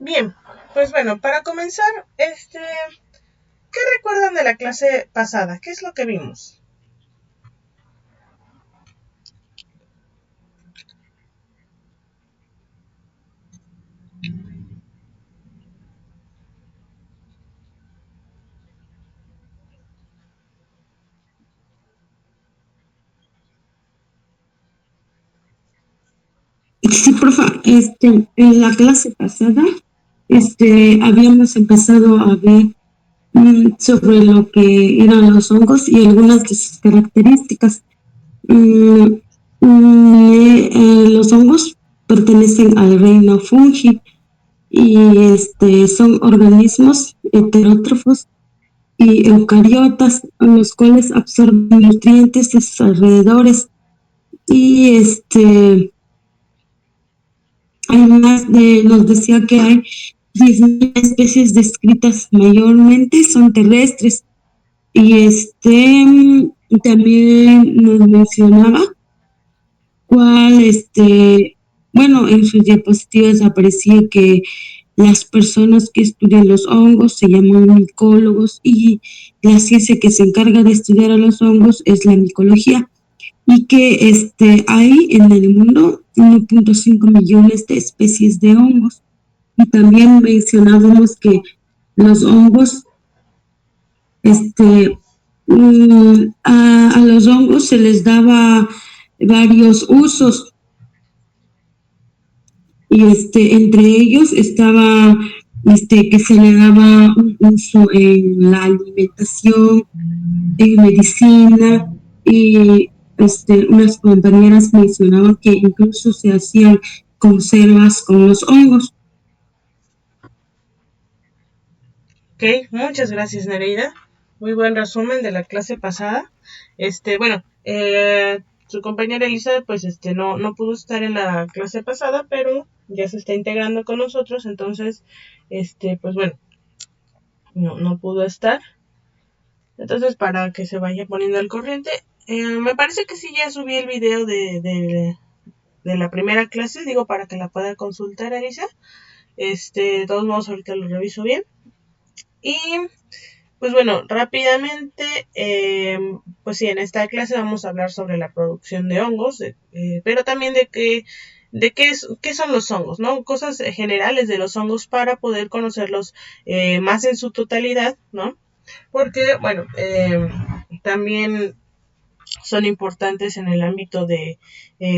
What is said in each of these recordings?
Bien, pues bueno, para comenzar, ¿qué recuerdan de la clase pasada? ¿Qué es lo que vimos? Sí, profa, en la clase pasada, habíamos empezado a ver sobre lo que eran los hongos y algunas de sus características. Mm, los hongos pertenecen al reino fungi y son organismos heterótrofos y eucariotas, los cuales absorben nutrientes de sus alrededores y además nos decía que hay 10.000 especies descritas, mayormente son terrestres. Y también nos mencionaba cuál, bueno, en sus diapositivas aparecía que las personas que estudian los hongos se llaman micólogos y la ciencia que se encarga de estudiar a los hongos es la micología y que hay en el mundo 1.5 millones de especies de hongos. Y también mencionábamos que los hongos, a los hongos se les daba varios usos y entre ellos estaba que se le daba un uso en la alimentación, en medicina y unas compañeras mencionaban que incluso se hacían conservas con los hongos. Ok, muchas gracias, Nereida. Muy buen resumen de la clase pasada. Bueno, su compañera Elisa, pues no pudo estar en la clase pasada, pero ya se está integrando con nosotros, entonces, pues bueno, no pudo estar. Entonces, para que se vaya poniendo al corriente, me parece que sí ya subí el video de la primera clase, digo, para que la pueda consultar, Elisa. De todos modos, ahorita lo reviso bien. Y pues bueno, rápidamente, pues sí, en esta clase vamos a hablar sobre la producción de hongos, pero también qué son los hongos, ¿no? Cosas generales de los hongos para poder conocerlos más en su totalidad, ¿no? Porque, bueno, también son importantes en el ámbito de,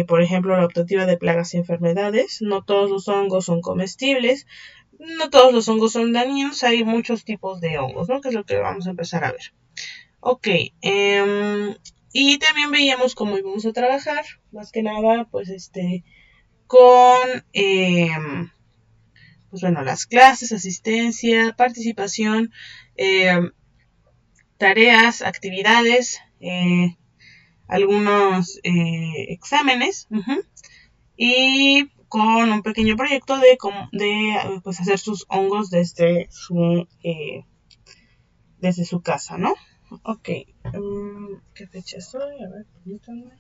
por ejemplo, la optativa de plagas y enfermedades. No todos los hongos son comestibles, no todos los hongos son dañinos, hay muchos tipos de hongos, ¿no? Que es lo que vamos a empezar a ver. Ok, y también veíamos cómo íbamos a trabajar, más que nada, pues con, pues bueno, las clases, asistencia, participación, tareas, actividades, algunos exámenes, y con un pequeño proyecto de pues hacer sus hongos desde su casa, ¿no? Ok, ¿qué fecha soy? A ver, permítanme.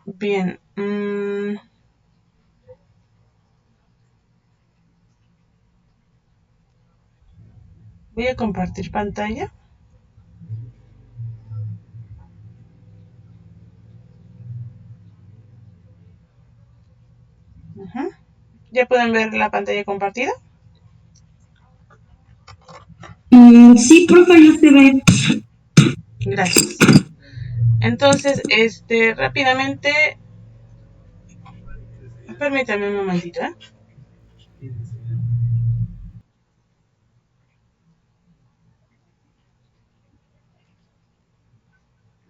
Bien, voy a compartir pantalla. Ujú. ¿Ya pueden ver la pantalla compartida? Sí, profe, ya se ve. Gracias. Entonces, rápidamente, permítame un momentito, ¿eh?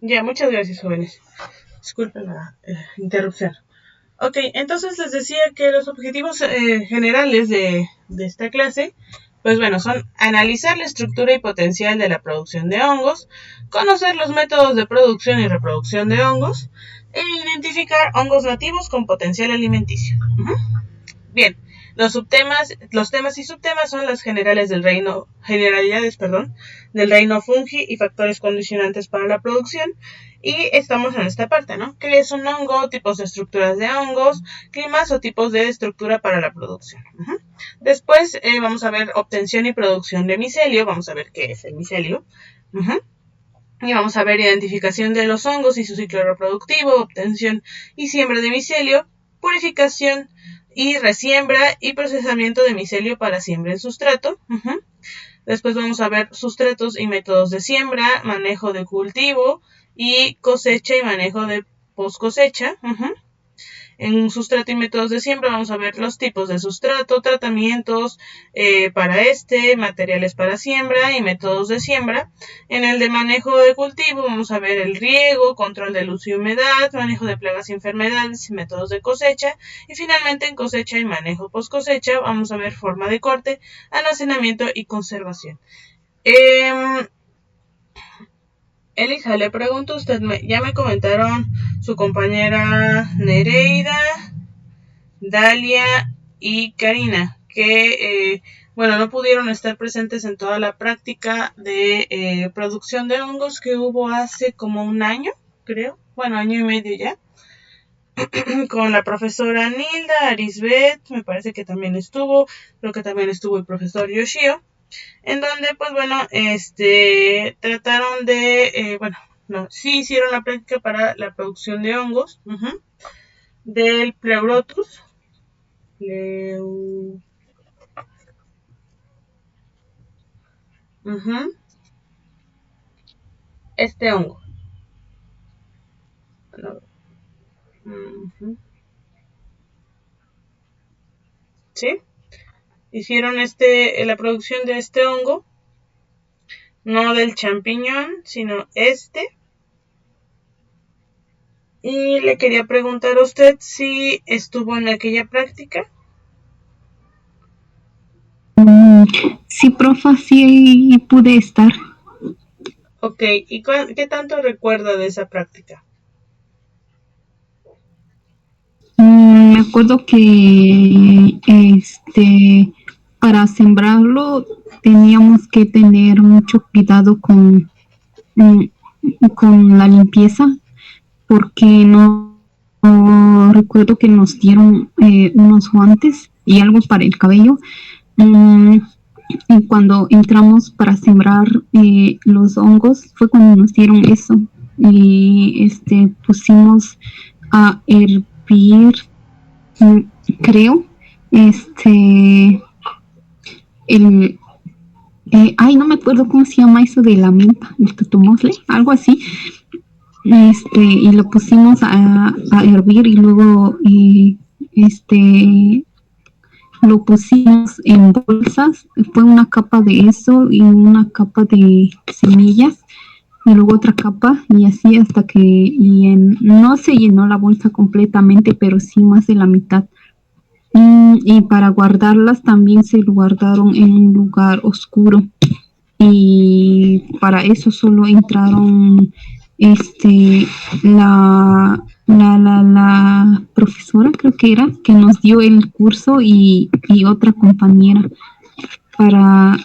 Ya, muchas gracias, jóvenes. Disculpen la interrupción. Ok, entonces les decía que los objetivos generales de esta clase, pues bueno, son analizar la estructura y potencial de la producción de hongos, conocer los métodos de producción y reproducción de hongos, e identificar hongos nativos con potencial alimenticio. Bien, Los temas y subtemas son las generalidades, del reino fungi y factores condicionantes para la producción. Y estamos en esta parte, ¿no? ¿Qué es un hongo? Tipos de estructuras de hongos, climas o tipos de estructura para la producción. Después vamos a ver obtención y producción de micelio. Vamos a ver qué es el micelio. Y vamos a ver identificación de los hongos y su ciclo reproductivo, obtención y siembra de micelio, purificación y resiembra y procesamiento de micelio para siembra en sustrato. Después vamos a ver sustratos y métodos de siembra, manejo de cultivo y cosecha y manejo de post cosecha. En sustrato y métodos de siembra vamos a ver los tipos de sustrato, tratamientos para materiales para siembra y métodos de siembra. En el de manejo de cultivo vamos a ver el riego, control de luz y humedad, manejo de plagas y enfermedades y métodos de cosecha. Y finalmente en cosecha y manejo post cosecha vamos a ver forma de corte, almacenamiento y conservación. Elisa, le pregunto a usted, ya me comentaron su compañera Nereida, Dalia y Karina, que no pudieron estar presentes en toda la práctica de producción de hongos que hubo hace como un año, creo, año y medio ya, con la profesora Nilda, Arisbet, me parece que también estuvo, creo que también estuvo el profesor Yoshio, en donde trataron de, sí hicieron la práctica para la producción de hongos del Pleurotus. Este hongo. ¿Sí? Hicieron la producción de este hongo, no del champiñón, sino Y le quería preguntar a usted si estuvo en aquella práctica. Sí, profa, sí pude estar. Ok, ¿y qué tanto recuerda de esa práctica? Me acuerdo que para sembrarlo teníamos que tener mucho cuidado con la limpieza, porque no recuerdo que nos dieron unos guantes y algo para el cabello. Y cuando entramos para sembrar los hongos fue cuando nos dieron eso, y pusimos a hervir, creo, no me acuerdo cómo se llama eso de la menta, el tutumosle, algo así, y lo pusimos a hervir, y luego lo pusimos en bolsas. Fue una capa de eso y una capa de semillas y luego otra capa, y así hasta que no se llenó la bolsa completamente, pero sí más de la mitad. Y para guardarlas también se guardaron en un lugar oscuro, y para eso solo entraron la profesora, creo que era, que nos dio el curso, y otra compañera para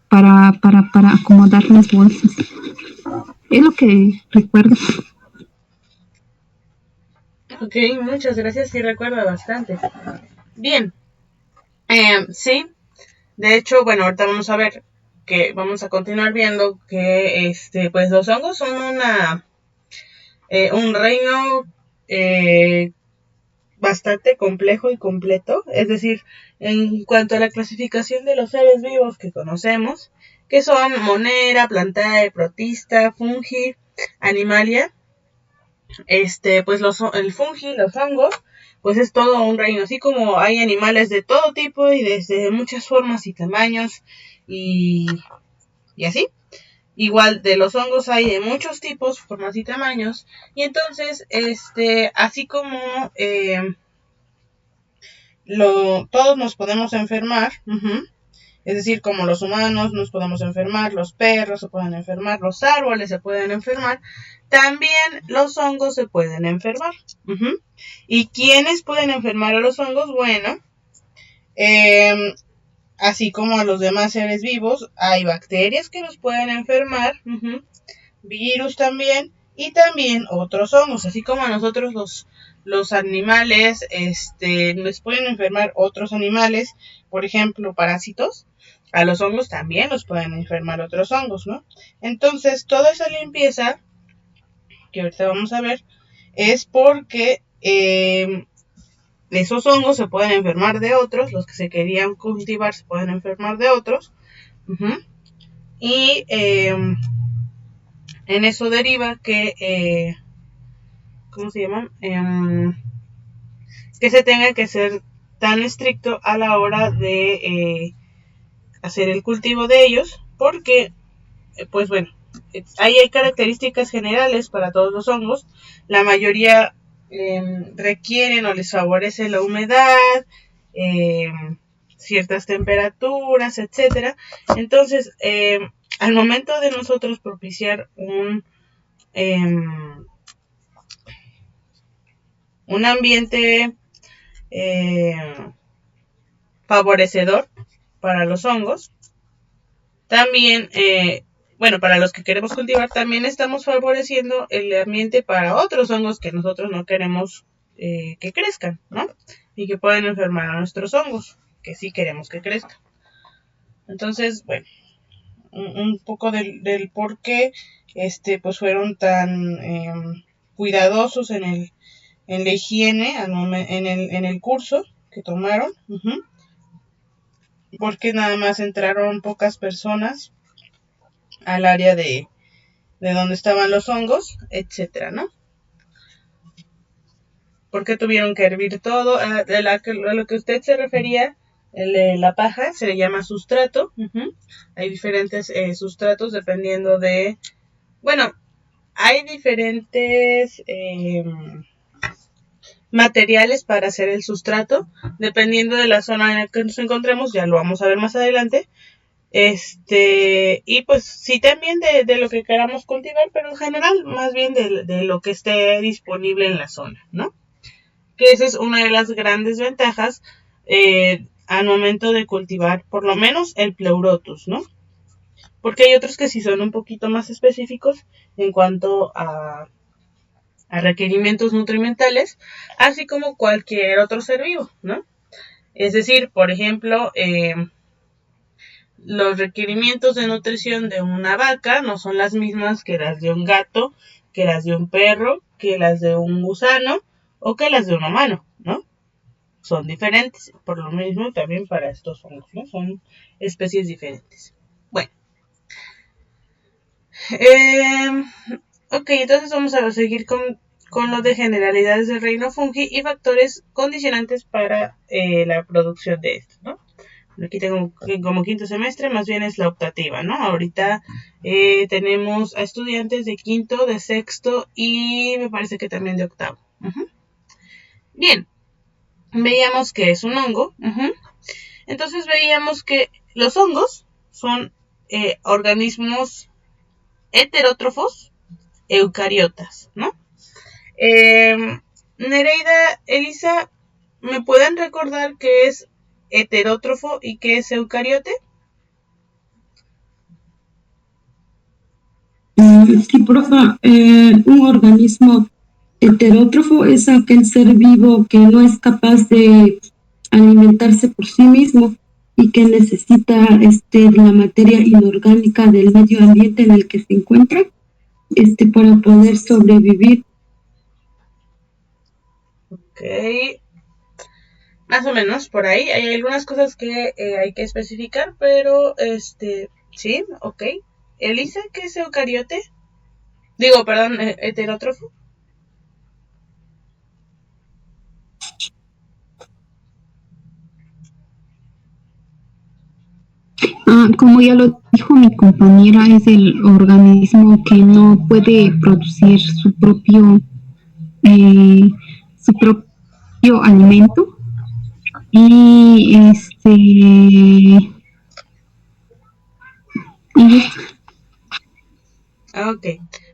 acomodar las bolsas. Es lo que recuerdo. Ok, muchas gracias, sí recuerdo bastante. Bien, sí, de hecho, ahorita vamos a ver que vamos a continuar viendo que pues los hongos son un reino bastante complejo y completo, es decir, en cuanto a la clasificación de los seres vivos que conocemos, que son Monera, Plantae, Protista, Fungi, Animalia, pues el fungi, los hongos, pues es todo un reino, así como hay animales de todo tipo y desde muchas formas y tamaños y así. Igual de los hongos hay de muchos tipos, formas y tamaños, y entonces, así como todos nos podemos enfermar, es decir, como los humanos nos podemos enfermar, los perros se pueden enfermar, los árboles se pueden enfermar, también los hongos se pueden enfermar. ¿Y quiénes pueden enfermar a los hongos? Bueno, Así como a los demás seres vivos, hay bacterias que nos pueden enfermar, virus también, y también otros hongos, así como a nosotros los animales, les pueden enfermar otros animales, por ejemplo, parásitos. A los hongos también los pueden enfermar otros hongos, ¿no? Entonces, toda esa limpieza que ahorita vamos a ver es porque esos hongos se pueden enfermar de otros, los que se querían cultivar se pueden enfermar de otros, y en eso deriva que, ¿cómo se llama? Que se tenga que ser tan estricto a la hora de hacer el cultivo de ellos, porque, pues bueno, ahí hay características generales para todos los hongos. La mayoría requieren o les favorece la humedad, ciertas temperaturas, etcétera. Entonces, al momento de nosotros propiciar un ambiente favorecedor para los hongos, también, bueno, para los que queremos cultivar, también estamos favoreciendo el ambiente para otros hongos que nosotros no queremos que crezcan, ¿no? Y que pueden enfermar a nuestros hongos, que sí queremos que crezcan. Entonces, bueno, un poco del por qué pues fueron tan cuidadosos en la higiene, en el curso que tomaron, porque nada más entraron pocas personas al área de donde estaban los hongos, etcétera, ¿no? Porque tuvieron que hervir todo. A lo que usted se refería, la paja, se le llama sustrato. Hay diferentes sustratos dependiendo de... Bueno, hay diferentes materiales para hacer el sustrato, dependiendo de la zona en la que nos encontremos, ya lo vamos a ver más adelante. Y pues sí, también de lo que queramos cultivar, pero en general más bien de lo que esté disponible en la zona, ¿no? Que esa es una de las grandes ventajas al momento de cultivar por lo menos el Pleurotus, ¿no? Porque hay otros que sí son un poquito más específicos en cuanto a requerimientos nutrimentales, así como cualquier otro ser vivo, ¿no? Es decir, por ejemplo, los requerimientos de nutrición de una vaca no son las mismas que las de un gato, que las de un perro, que las de un gusano o que las de un humano, ¿no? Son diferentes, por lo mismo también para estos hongos, ¿no? Son especies diferentes. Bueno, ok, entonces vamos a seguir con lo de generalidades del reino fungi y factores condicionantes para la producción de esto, ¿no? Aquí tengo como quinto semestre, más bien es la optativa, ¿no? Ahorita tenemos a estudiantes de quinto, de sexto y me parece que también de octavo. Bien, veíamos que es un hongo. Entonces veíamos que los hongos son organismos heterótrofos eucariotas, ¿no? Nereida, Elisa, ¿me pueden recordar qué es heterótrofo y qué es eucariote? Sí, profa, un organismo heterótrofo es aquel ser vivo que no es capaz de alimentarse por sí mismo y que necesita la materia inorgánica del medio ambiente en el que se encuentra para poder sobrevivir. Ok, más o menos por ahí. Hay algunas cosas que hay que especificar, pero sí, ok. Elisa, ¿qué es eucariote? Digo, perdón, heterótrofo. Como ya lo dijo mi compañera, es el organismo que no puede producir eh, su propio alimento y y Ok,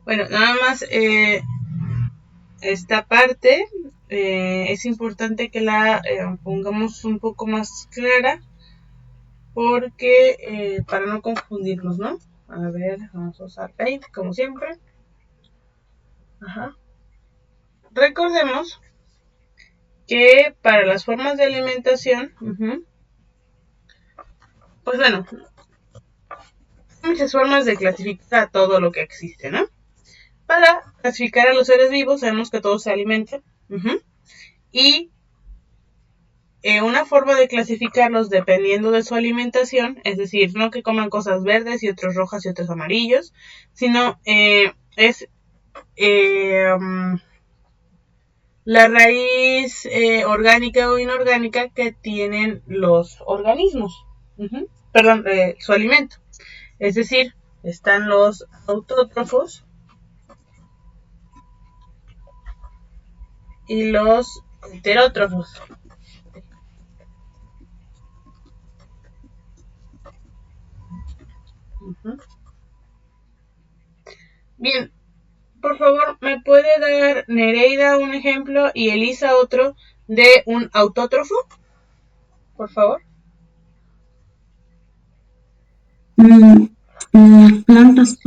bueno, nada más esta parte es importante que la pongamos un poco más clara porque para no confundirnos, ¿no? A ver, vamos a usar Paint como siempre. Ajá. Recordemos que para las formas de alimentación, pues bueno, hay muchas formas de clasificar a todo lo que existe, ¿no? Para clasificar a los seres vivos, sabemos que todos se alimentan. Y una forma de clasificarlos dependiendo de su alimentación, es decir, no que coman cosas verdes y otros rojas y otros amarillos, sino es la raíz orgánica o inorgánica que tienen los organismos. Perdón, su alimento. Es decir, están los autótrofos y los heterótrofos. Bien, por favor, ¿me puede dar Nereida un ejemplo y Elisa otro de un autótrofo? Por favor. Plantas.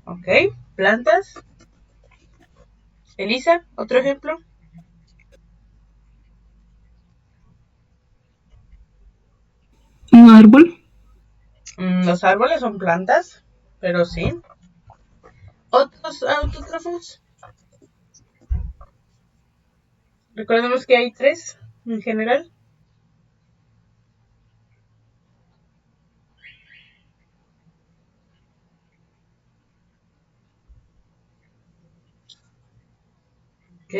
Ok, plantas. Elisa, otro ejemplo. ¿Un árbol? Los árboles son plantas, pero sí. ¿Otros autótrofos? Recordemos que hay 3 en general. Ok,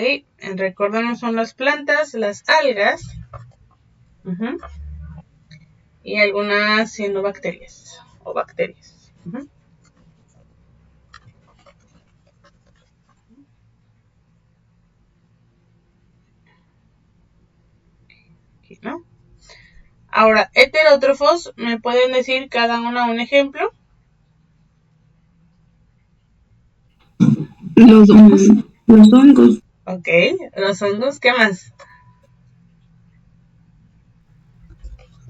recordemos son las plantas, las algas y algunas cianobacterias o bacterias. Aquí, ¿no? Ahora, heterótrofos, ¿me pueden decir cada una un ejemplo? Los hongos. Los hongos. Ok, los hongos, ¿qué más?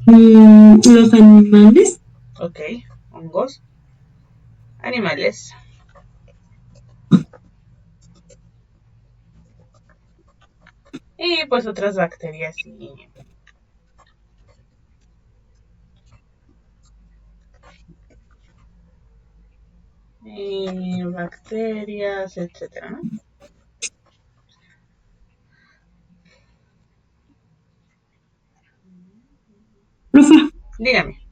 Los animales. Ok, hongos, animales. Y pues otras bacterias y bacterias, etcétera, ¿no? Profe. Dígame.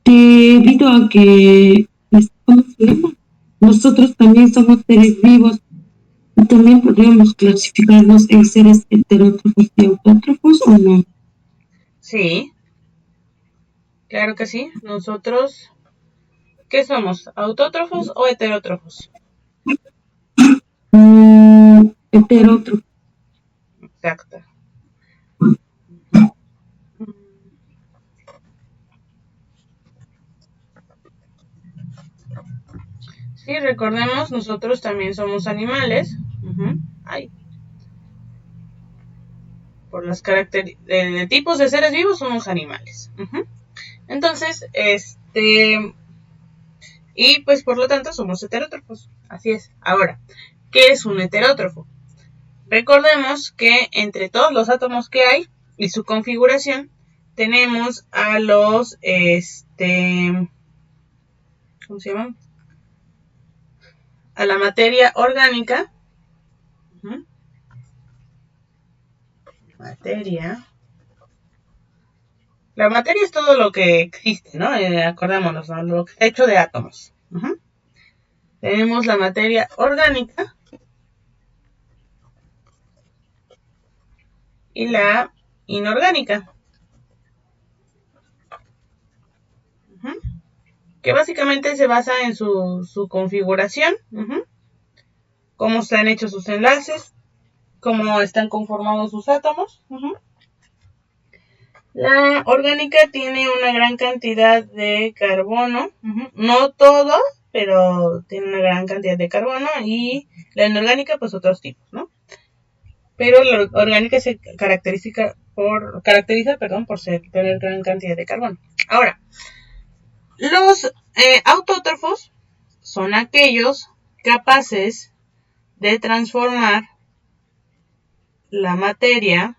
Debido a que, ¿cómo se llama? Nosotros también somos seres vivos, y también podríamos clasificarnos en seres heterótrofos y autótrofos, ¿o no? Sí, claro que sí. Nosotros, ¿qué somos? ¿Autótrofos o heterótrofos? Heterótrofos. Exacto. Sí, recordemos, nosotros también somos animales. Ay. Por las características de tipos de seres vivos somos animales. Entonces, y pues por lo tanto somos heterótrofos. Así es. Ahora, ¿qué es un heterótrofo? Recordemos que entre todos los átomos que hay y su configuración, tenemos a los, ¿cómo se llaman? A la materia orgánica. Materia. La materia es todo lo que existe, ¿no? Acordémonos, ¿no? Lo que está hecho de átomos. Tenemos la materia orgánica y la inorgánica. Que básicamente se basa en su configuración, cómo están hechos sus enlaces, cómo están conformados sus átomos. La orgánica tiene una gran cantidad de carbono, no todo, pero tiene una gran cantidad de carbono, y la inorgánica pues otros tipos, ¿no? Pero la orgánica se caracteriza por tener gran cantidad de carbono. Ahora, los autótrofos son aquellos capaces de transformar la materia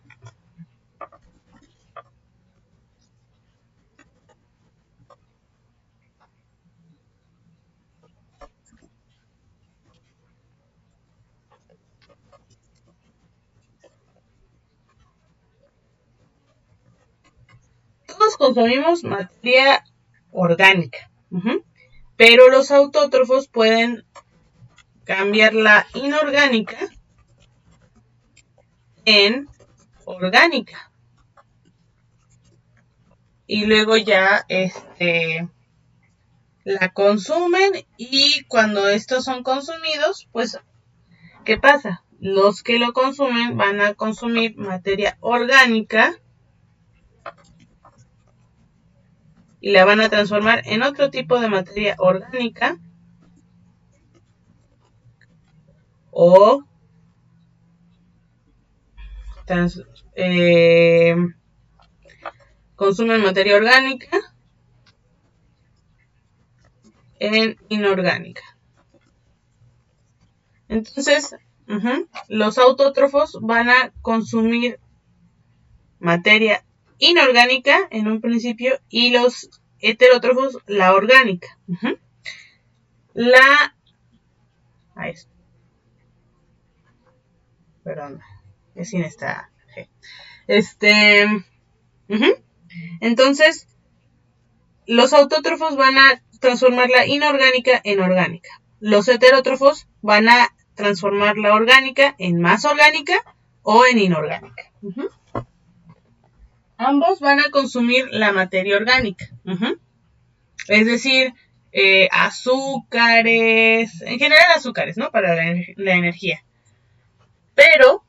todos consumimos materia orgánica, pero los autótrofos pueden cambiar la inorgánica en orgánica. Y luego ya la consumen, y cuando estos son consumidos, pues, ¿qué pasa? Los que lo consumen van a consumir materia orgánica y la van a transformar en otro tipo de materia orgánica, o consumen materia orgánica en inorgánica. Entonces, los autótrofos van a consumir materia inorgánica en un principio, y los heterótrofos la orgánica. Perdón, es sin esta G. Entonces, los autótrofos van a transformar la inorgánica en orgánica. Los heterótrofos van a transformar la orgánica en más orgánica o en inorgánica. Ambos van a consumir la materia orgánica. Es decir, azúcares, en general azúcares, ¿no? Para la energía. Pero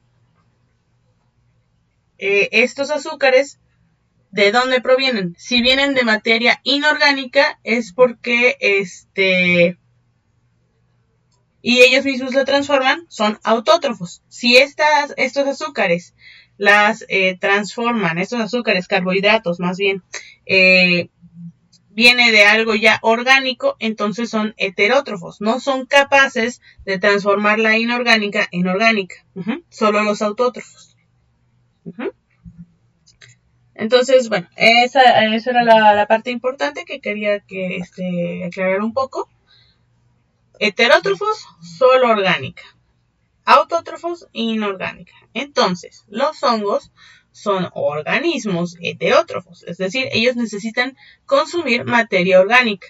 estos azúcares, ¿de dónde provienen? Si vienen de materia inorgánica, es porque y ellos mismos lo transforman, son autótrofos. Si estos azúcares las transforman, estos azúcares, carbohidratos más bien, viene de algo ya orgánico, entonces son heterótrofos. No son capaces de transformar la inorgánica en orgánica. Solo los autótrofos. Entonces, bueno, esa era la parte importante que quería aclarar un poco. Heterótrofos, solo orgánica. Autótrofos, inorgánica. Entonces, los hongos son organismos heterótrofos, es decir, ellos necesitan consumir materia orgánica.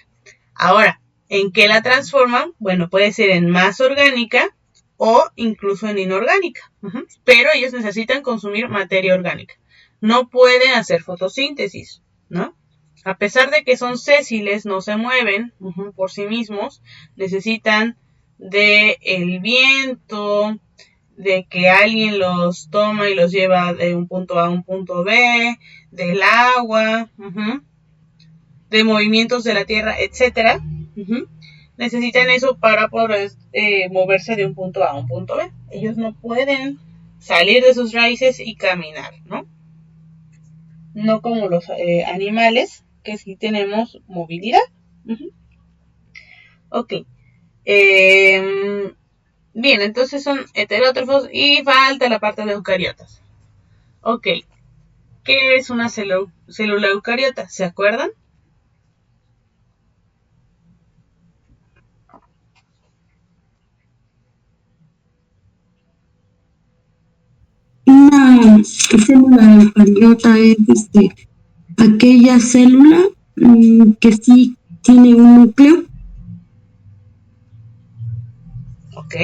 Ahora, ¿en qué la transforman? Bueno, puede ser en más orgánica o incluso en inorgánica, pero ellos necesitan consumir materia orgánica. No pueden hacer fotosíntesis, ¿no? A pesar de que son sésiles, no se mueven por sí mismos, necesitan del viento, de que alguien los toma y los lleva de un punto A a un punto B, del agua, de movimientos de la tierra, etc. Necesitan eso para poder moverse de un punto A a un punto B. Ellos no pueden salir de sus raíces y caminar, ¿no? No como los animales, que sí tenemos movilidad. Ok. Bien, entonces son heterótrofos y falta la parte de eucariotas. Ok. ¿Qué es una célula eucariota? ¿Se acuerdan? Una célula eucariota es aquella célula que sí tiene un núcleo. Ok,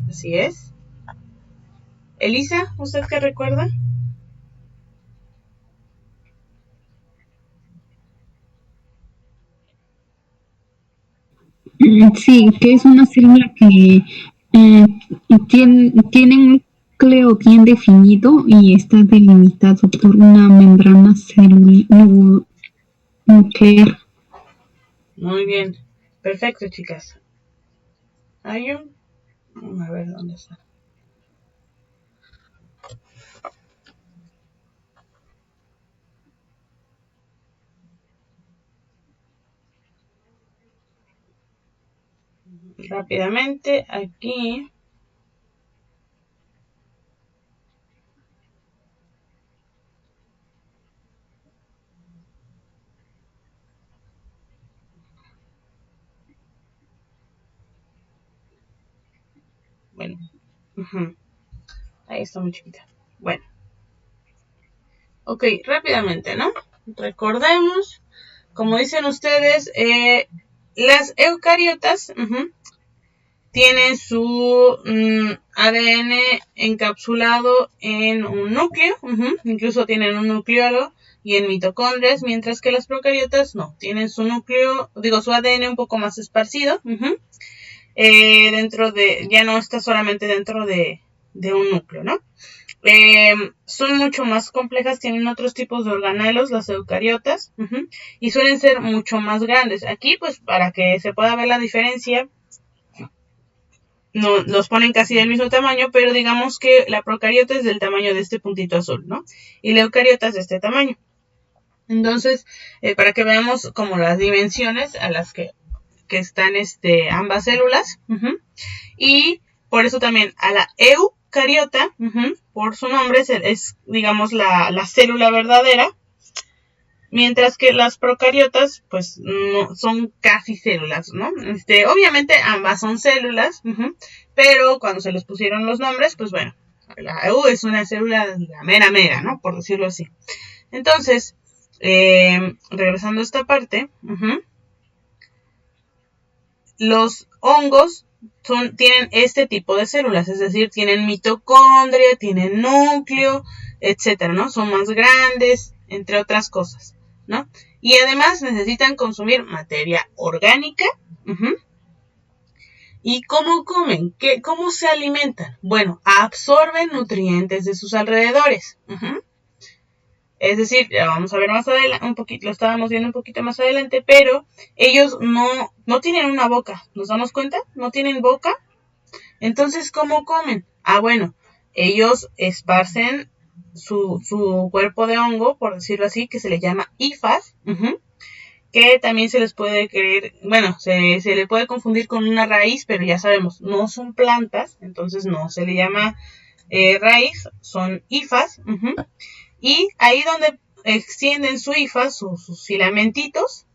así es. Elisa, ¿usted qué recuerda? Sí, que es una célula que tiene un núcleo bien definido y está delimitado por una membrana nuclear. Muy bien, Perfecto, chicas. Hay un... A ver, ¿dónde está? Rápidamente, aquí... Bueno, ahí está muy chiquita. Bueno, ok, rápidamente, ¿no? Recordemos, como dicen ustedes, las eucariotas tienen su ADN encapsulado en un núcleo, incluso tienen un nucleolo y en mitocondrias, mientras que las procariotas no, tienen su núcleo, su ADN un poco más esparcido, dentro de, ya no está solamente dentro de un núcleo, ¿no? Son mucho más complejas, tienen otros tipos de organelos, las eucariotas, y suelen ser mucho más grandes. Aquí, pues, para que se pueda ver la diferencia, no los ponen casi del mismo tamaño, pero digamos que la procariota es del tamaño de este puntito azul, ¿no? Y la eucariota es de este tamaño. Entonces, para que veamos como las dimensiones a las que están ambas células, y por eso también a la eucariota, por su nombre, es digamos la célula verdadera, mientras que las procariotas pues no son casi células, ¿no? Obviamente ambas son células, pero cuando se les pusieron los nombres, pues bueno, la EU es una célula la mera, ¿no? Por decirlo así. Entonces, regresando a esta parte, los hongos tienen este tipo de células, es decir, tienen mitocondria, tienen núcleo, etcétera, ¿no? Son más grandes, entre otras cosas, ¿no? Y además necesitan consumir materia orgánica. ¿Y cómo comen? ¿Cómo se alimentan? Bueno, absorben nutrientes de sus alrededores. Es decir, ya vamos a ver más adelante, un poquito, lo estábamos viendo un poquito más adelante, pero ellos no tienen una boca, ¿nos damos cuenta? No tienen boca. Entonces, ¿cómo comen? Bueno, ellos esparcen su cuerpo de hongo, por decirlo así, que se le llama hifas, que también se les puede creer, bueno, se le puede confundir con una raíz, pero ya sabemos, no son plantas, entonces no se le llama raíz, son hifas, y ahí donde extienden su hifa, sus filamentitos,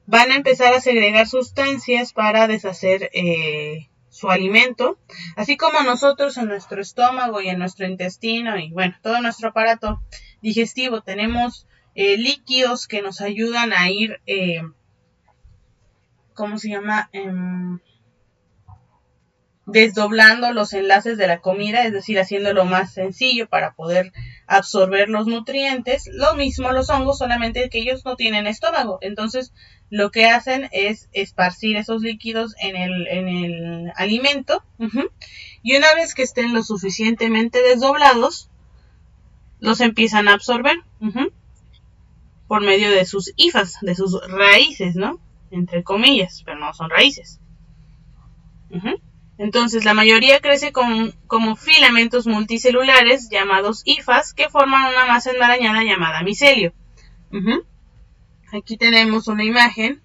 van a empezar a segregar sustancias para deshacer su alimento, así como nosotros en nuestro estómago y en nuestro intestino y bueno, todo nuestro aparato digestivo tenemos líquidos que nos ayudan a ir, ¿cómo se llama? Desdoblando los enlaces de la comida, es decir, haciéndolo más sencillo para poder absorber los nutrientes. Lo mismo los hongos, solamente que ellos no tienen estómago. Entonces, lo que hacen es esparcir esos líquidos en el alimento. Y una vez que estén lo suficientemente desdoblados, los empiezan a absorber por medio de sus hifas, de sus raíces, ¿no? Entre comillas, pero no son raíces. Entonces, la mayoría crece como filamentos multicelulares llamados hifas que forman una masa enmarañada llamada micelio. Aquí tenemos una imagen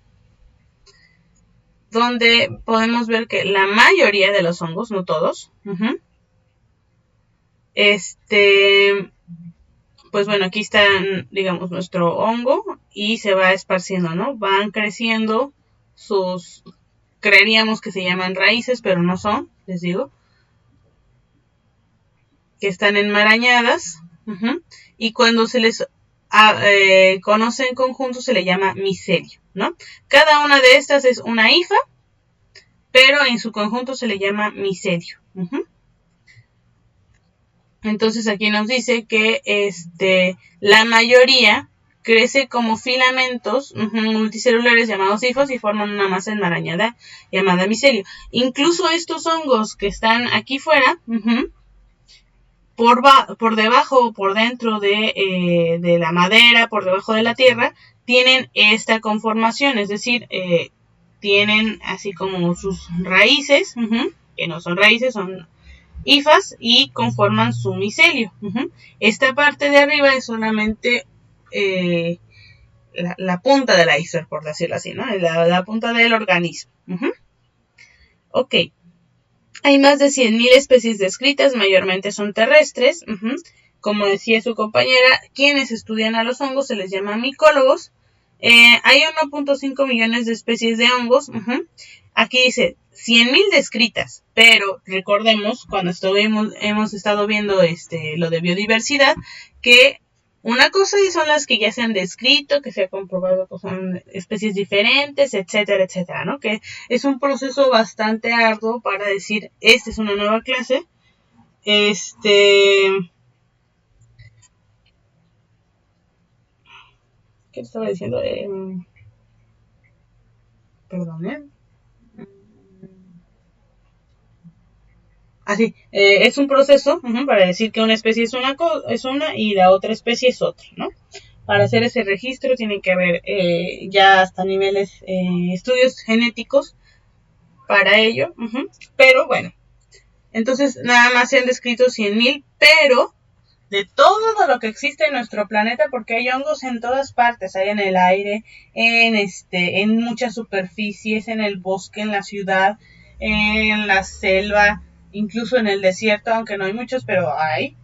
donde podemos ver que la mayoría de los hongos, no todos, pues bueno, aquí está, digamos, nuestro hongo y se va esparciendo, ¿no? Van creciendo creeríamos que se llaman raíces, pero no son, les digo, que están enmarañadas, y cuando se les conoce en conjunto se le llama micelio, ¿no? Cada una de estas es una hifa, pero en su conjunto se le llama micelio. Entonces aquí nos dice que la mayoría crece como filamentos multicelulares llamados hifas y forman una masa enmarañada llamada micelio. Incluso estos hongos que están aquí fuera, por debajo o por dentro de la madera, por debajo de la tierra, tienen esta conformación, es decir, tienen así como sus raíces, que no son raíces, son hifas, y conforman su micelio. Esta parte de arriba es solamente la punta del iceberg, por decirlo así, ¿no? La punta del organismo. Ok. Hay más de 100.000 especies descritas, mayormente son terrestres. Como decía su compañera, quienes estudian a los hongos se les llama micólogos. Hay 1.5 millones de especies de hongos. Aquí dice 100.000 descritas, pero recordemos cuando hemos estado viendo lo de biodiversidad, que una cosa son las que ya se han descrito, que se ha comprobado que son especies diferentes, etcétera, etcétera, ¿no? Que es un proceso bastante arduo para decir, esta es una nueva clase. ¿Qué estaba diciendo? Perdón, Así, es un proceso para decir que una especie es una y la otra especie es otra, ¿no? Para hacer ese registro tiene que haber ya hasta niveles estudios genéticos para ello, pero bueno, entonces nada más se han descrito 100.000, pero de todo lo que existe en nuestro planeta, porque hay hongos en todas partes, hay en el aire, en muchas superficies, en el bosque, en la ciudad, en la selva, incluso en el desierto, aunque no hay muchos, pero hay.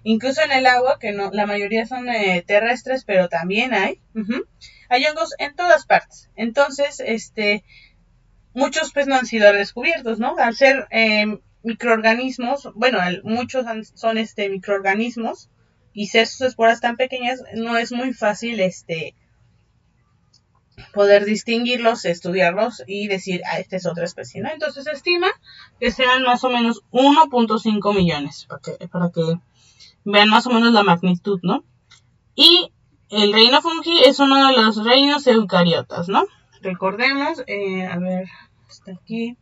Incluso en el agua, que no, la mayoría son terrestres, pero también hay. Hay hongos en todas partes. Entonces, muchos pues no han sido descubiertos, ¿no? Al ser microorganismos, bueno, muchos son microorganismos y ser sus esporas tan pequeñas, no es muy fácil poder distinguirlos, estudiarlos y decir, esta es otra especie, ¿no? Entonces se estima que sean más o menos 1.5 millones, para que vean más o menos la magnitud, ¿no? Y el reino fungi es uno de los reinos eucariotas, ¿no? Recordemos, a ver, está aquí.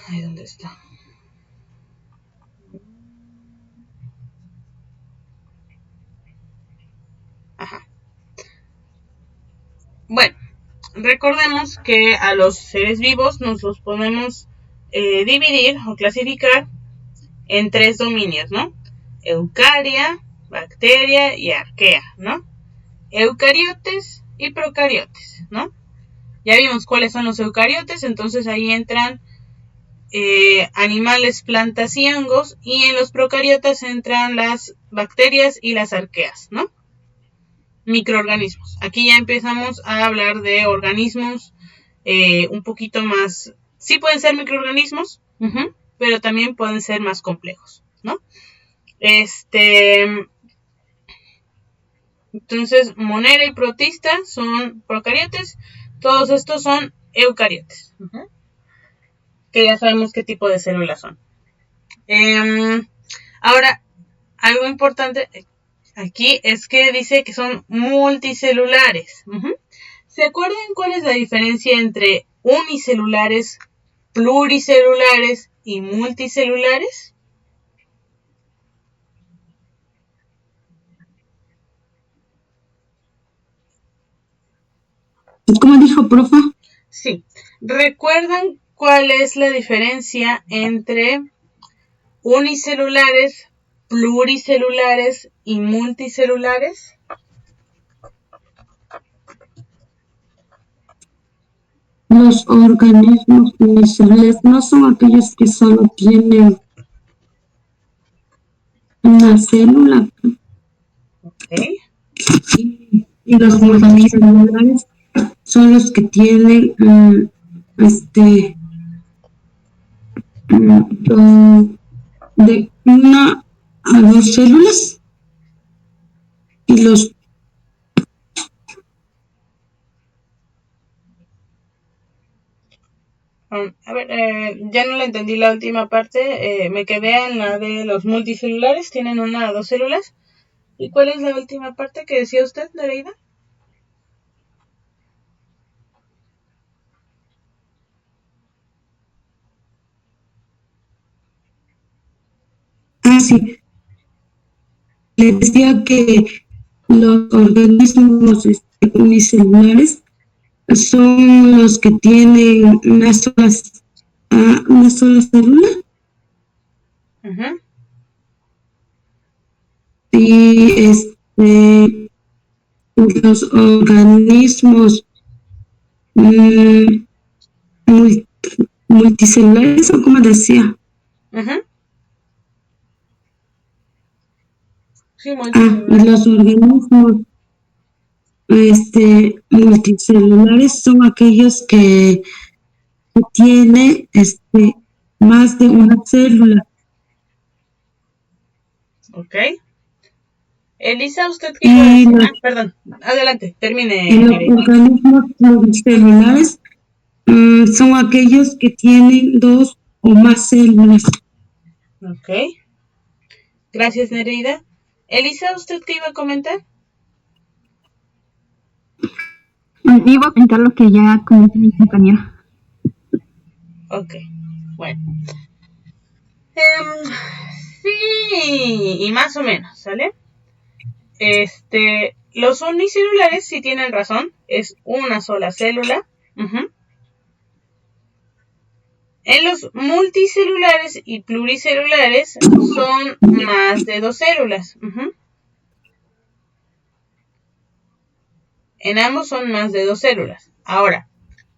Ahí, ¿dónde está? Ajá. Bueno, recordemos que a los seres vivos nos los podemos dividir o clasificar en 3 dominios, ¿no? Eucaria, bacteria y arquea, ¿no? Eucariotes y procariotes, ¿no? Ya vimos cuáles son los eucariotes, entonces ahí entran animales, plantas y hongos, y en los procariotas entran las bacterias y las arqueas, ¿no? Microorganismos. Aquí ya empezamos a hablar de organismos un poquito más, sí pueden ser microorganismos, pero también pueden ser más complejos, ¿no? Entonces, Monera y Protista son procariotes, todos estos son eucariotes, que ya sabemos qué tipo de células son. Ahora, algo importante aquí es que dice que son multicelulares. ¿Se acuerdan cuál es la diferencia entre unicelulares, pluricelulares y multicelulares? ¿Cómo dijo, profa? Sí. ¿Recuerdan cuál es la diferencia entre unicelulares, pluricelulares y multicelulares? Los organismos unicelulares no son aquellos que solo tienen una célula. Okay. Y los multicelulares son los que tienen de una a dos células, y los A ver, ya no le entendí la última parte, me quedé en la de los multicelulares, tienen una o dos células. ¿Y cuál es la última parte que decía usted, Nereida? Ah, sí. Le decía que los organismos unicelulares son los que tienen una sola célula Uh-huh. y los organismos mm, mul- multicelulares, o como decía. Uh-huh. Sí, Y multicelular. los organismos multicelulares son aquellos que tienen más de una célula. Ok. Elisa, ¿usted qué iba a Y decir? los, Ah, perdón. Adelante, y termine, los Nereida. organismos pluricelulares son aquellos que tienen dos o más células. Ok. Gracias, Nereida. Elisa, ¿usted qué iba a comentar? Iba a comentar lo que ya comentó mi compañera. Ok. Bueno. Sí, y más o menos, ¿sale? Los unicelulares sí tienen razón, es una sola célula. Uh-huh. En los multicelulares y pluricelulares son más de dos células. Uh-huh. En ambos son más de dos células. Ahora,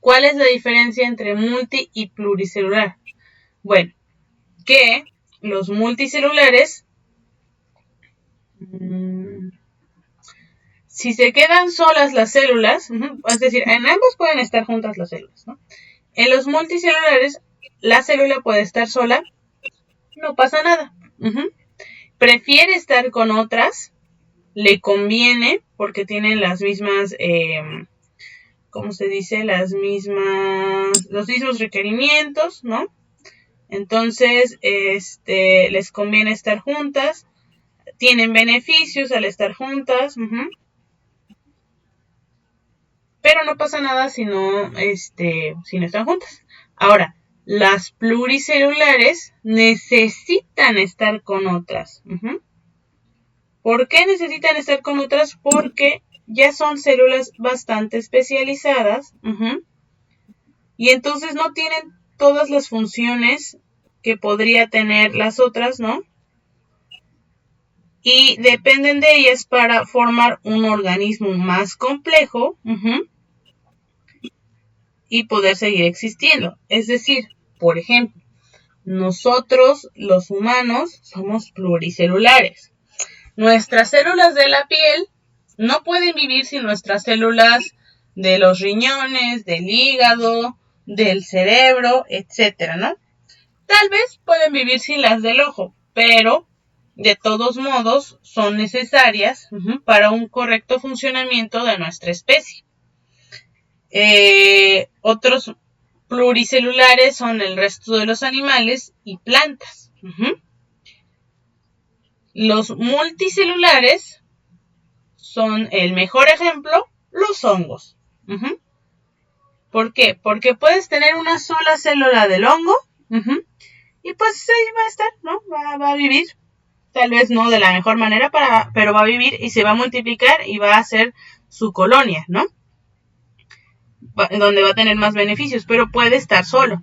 ¿cuál es la diferencia entre multi y pluricelular? Bueno, que los multicelulares, si se quedan solas las células, es decir, en ambos pueden estar juntas las células, ¿no? En los multicelulares, la célula puede estar sola, no pasa nada. Prefiere estar con otras, le conviene porque tienen las mismas, ¿cómo se dice? Los mismos requerimientos, ¿no? Entonces, les conviene estar juntas, tienen beneficios al estar juntas, pero no pasa nada si no están juntas. Ahora, las pluricelulares necesitan estar con otras. ¿Por qué necesitan estar con otras? Porque ya son células bastante especializadas y entonces no tienen todas las funciones que podría tener las otras, ¿no? Y dependen de ellas para formar un organismo más complejo y poder seguir existiendo. Es decir, por ejemplo, nosotros los humanos somos pluricelulares. Nuestras células de la piel no pueden vivir sin nuestras células de los riñones, del hígado, del cerebro, etcétera, ¿no? Tal vez pueden vivir sin las del ojo, pero de todos modos son necesarias para un correcto funcionamiento de nuestra especie. Otros pluricelulares son el resto de los animales y plantas. Los multicelulares son el mejor ejemplo, los hongos. ¿Por qué? Porque puedes tener una sola célula del hongo y pues ahí va a estar, ¿no? Va a vivir. Tal vez no de la mejor manera, pero va a vivir y se va a multiplicar y va a hacer su colonia, ¿no? Donde va a tener más beneficios, pero puede estar solo.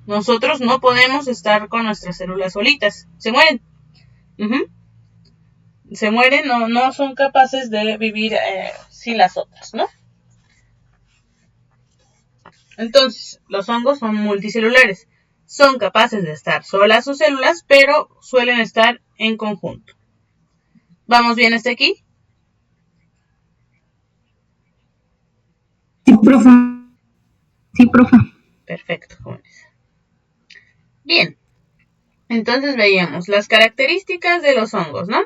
Nosotros no podemos estar con nuestras células solitas. Se mueren. Se mueren, no son capaces de vivir sin las otras, ¿no? Entonces, los hongos son multicelulares. Son capaces de estar solas sus células, pero suelen estar en conjunto. ¿Vamos bien hasta aquí? Sí, profe. Sí, profe. Perfecto, jóvenes. Bien, entonces veíamos las características de los hongos, ¿no?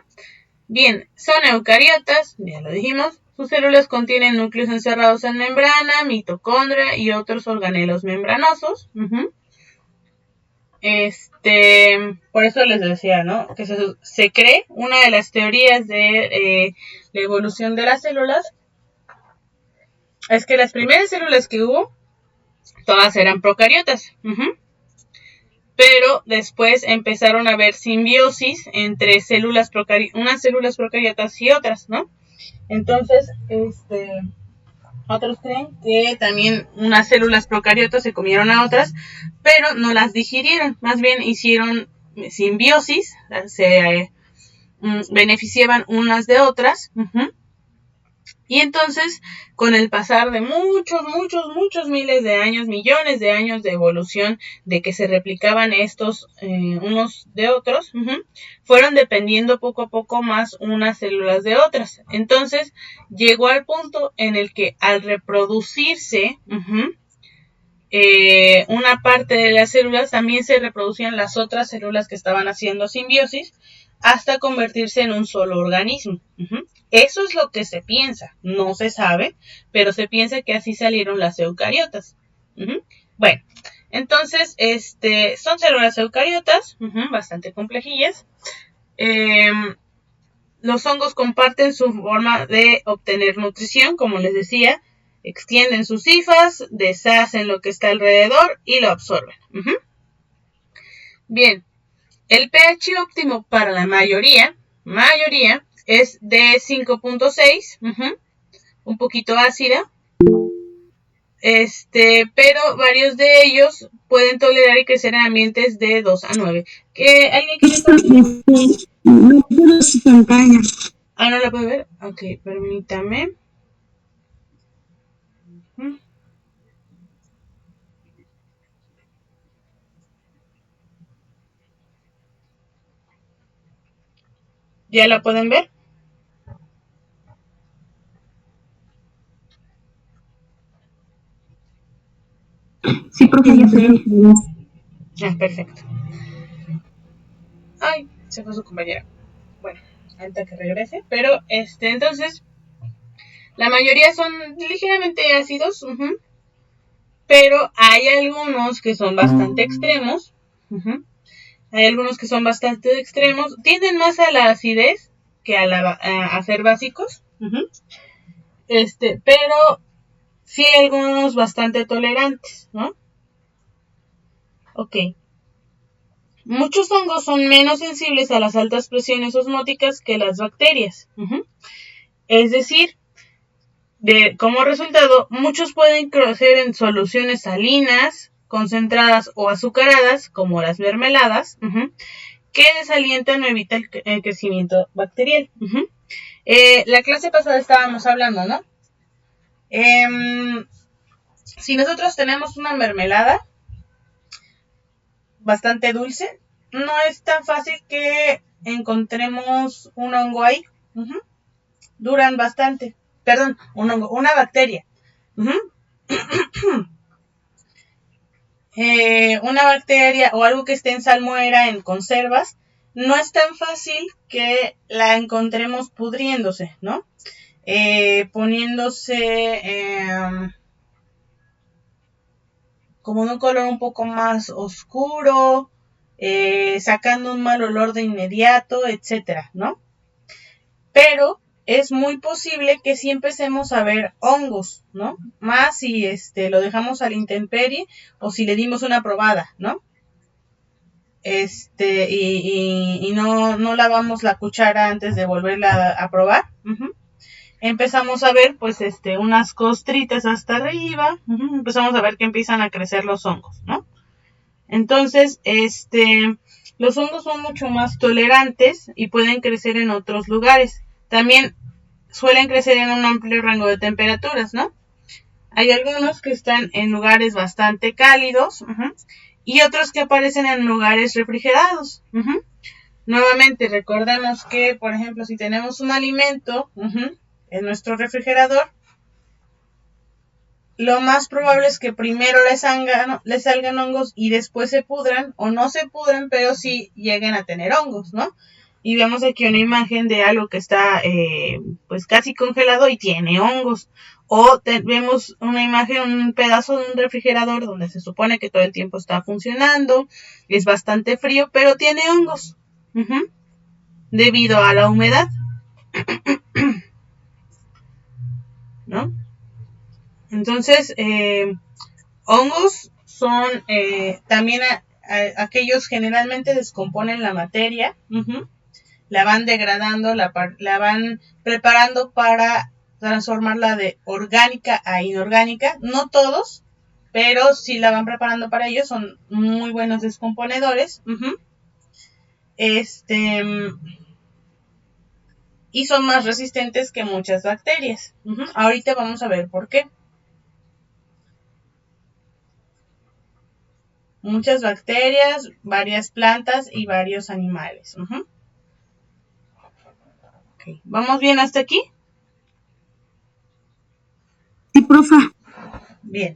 Bien, son eucariotas, ya lo dijimos. Sus células contienen núcleos encerrados en membrana, mitocondria y otros organelos membranosos. Por eso les decía, ¿no? Que se cree, una de las teorías de la evolución de las células es que las primeras células que hubo, todas eran procariotas. Pero después empezaron a haber simbiosis entre unas células procariotas y otras, ¿no? Entonces, otros creen que también unas células procariotas se comieron a otras, pero no las digirieron, más bien hicieron simbiosis, se beneficiaban unas de otras. Y entonces, con el pasar de muchos miles de años, millones de años de evolución, de que se replicaban estos unos de otros, fueron dependiendo poco a poco más unas células de otras. Entonces, llegó al punto en el que al reproducirse una parte de las células, también se reproducían las otras células que estaban haciendo simbiosis, hasta convertirse en un solo organismo. Eso es lo que se piensa, no se sabe, pero se piensa que así salieron las eucariotas. Bueno, entonces, son células eucariotas, bastante complejillas. Los hongos comparten su forma de obtener nutrición, como les decía, extienden sus hifas, deshacen lo que está alrededor y lo absorben. Bien, el pH óptimo para la mayoría es de 5.6, un poquito ácida, pero varios de ellos pueden tolerar y crecer en ambientes de 2 a 9. No puedo su pantalla. Ah, ¿no la puede ver? Ok, permítame. ¿Ya la pueden ver? Sí, profe, ya se ve. Ah, perfecto. Ay, se fue su compañera. Bueno, ahorita que regrese. Pero, entonces, la mayoría son ligeramente ácidos, pero hay algunos que son bastante extremos. Hay algunos que son bastante extremos. Tienden más a la acidez que a ser básicos. Pero sí hay algunos bastante tolerantes, ¿no? Ok. Muchos hongos son menos sensibles a las altas presiones osmóticas que las bacterias. Es decir, como resultado, muchos pueden crecer en soluciones salinas, concentradas o azucaradas, como las mermeladas, que desalientan o evitan el crecimiento bacterial. La clase pasada estábamos hablando, ¿no? Si nosotros tenemos una mermelada bastante dulce, no es tan fácil que encontremos un hongo ahí. Duran bastante. Perdón, un hongo, una bacteria. Una bacteria o algo que esté en salmuera, en conservas, no es tan fácil que la encontremos pudriéndose, ¿no? Poniéndose como de un color un poco más oscuro, sacando un mal olor de inmediato, etcétera, ¿no? Pero es muy posible que sí empecemos a ver hongos, ¿no? Más si lo dejamos a la intemperie o si le dimos una probada, ¿no? Y no lavamos la cuchara antes de volverla a probar. Empezamos a ver, pues, unas costritas hasta arriba. Empezamos a ver que empiezan a crecer los hongos, ¿no? Entonces, los hongos son mucho más tolerantes y pueden crecer en otros lugares. También suelen crecer en un amplio rango de temperaturas, ¿no? Hay algunos que están en lugares bastante cálidos y otros que aparecen en lugares refrigerados. Nuevamente, recordemos que, por ejemplo, si tenemos un alimento en nuestro refrigerador, lo más probable es que primero le salgan hongos y después se pudran, o no se pudran, pero sí lleguen a tener hongos, ¿no? Y vemos aquí una imagen de algo que está pues casi congelado y tiene hongos. O vemos una imagen, un pedazo de un refrigerador donde se supone que todo el tiempo está funcionando, es bastante frío, pero tiene hongos, debido a la humedad, ¿no? Entonces, hongos son también aquellos generalmente descomponen la materia, la van degradando, la van preparando para transformarla de orgánica a inorgánica. No todos, pero sí la van preparando para ello. Son muy buenos descomponedores. Y son más resistentes que muchas bacterias. Ahorita vamos a ver por qué. Muchas bacterias, varias plantas y varios animales. Okay. ¿Vamos bien hasta aquí? Sí, profa. Bien.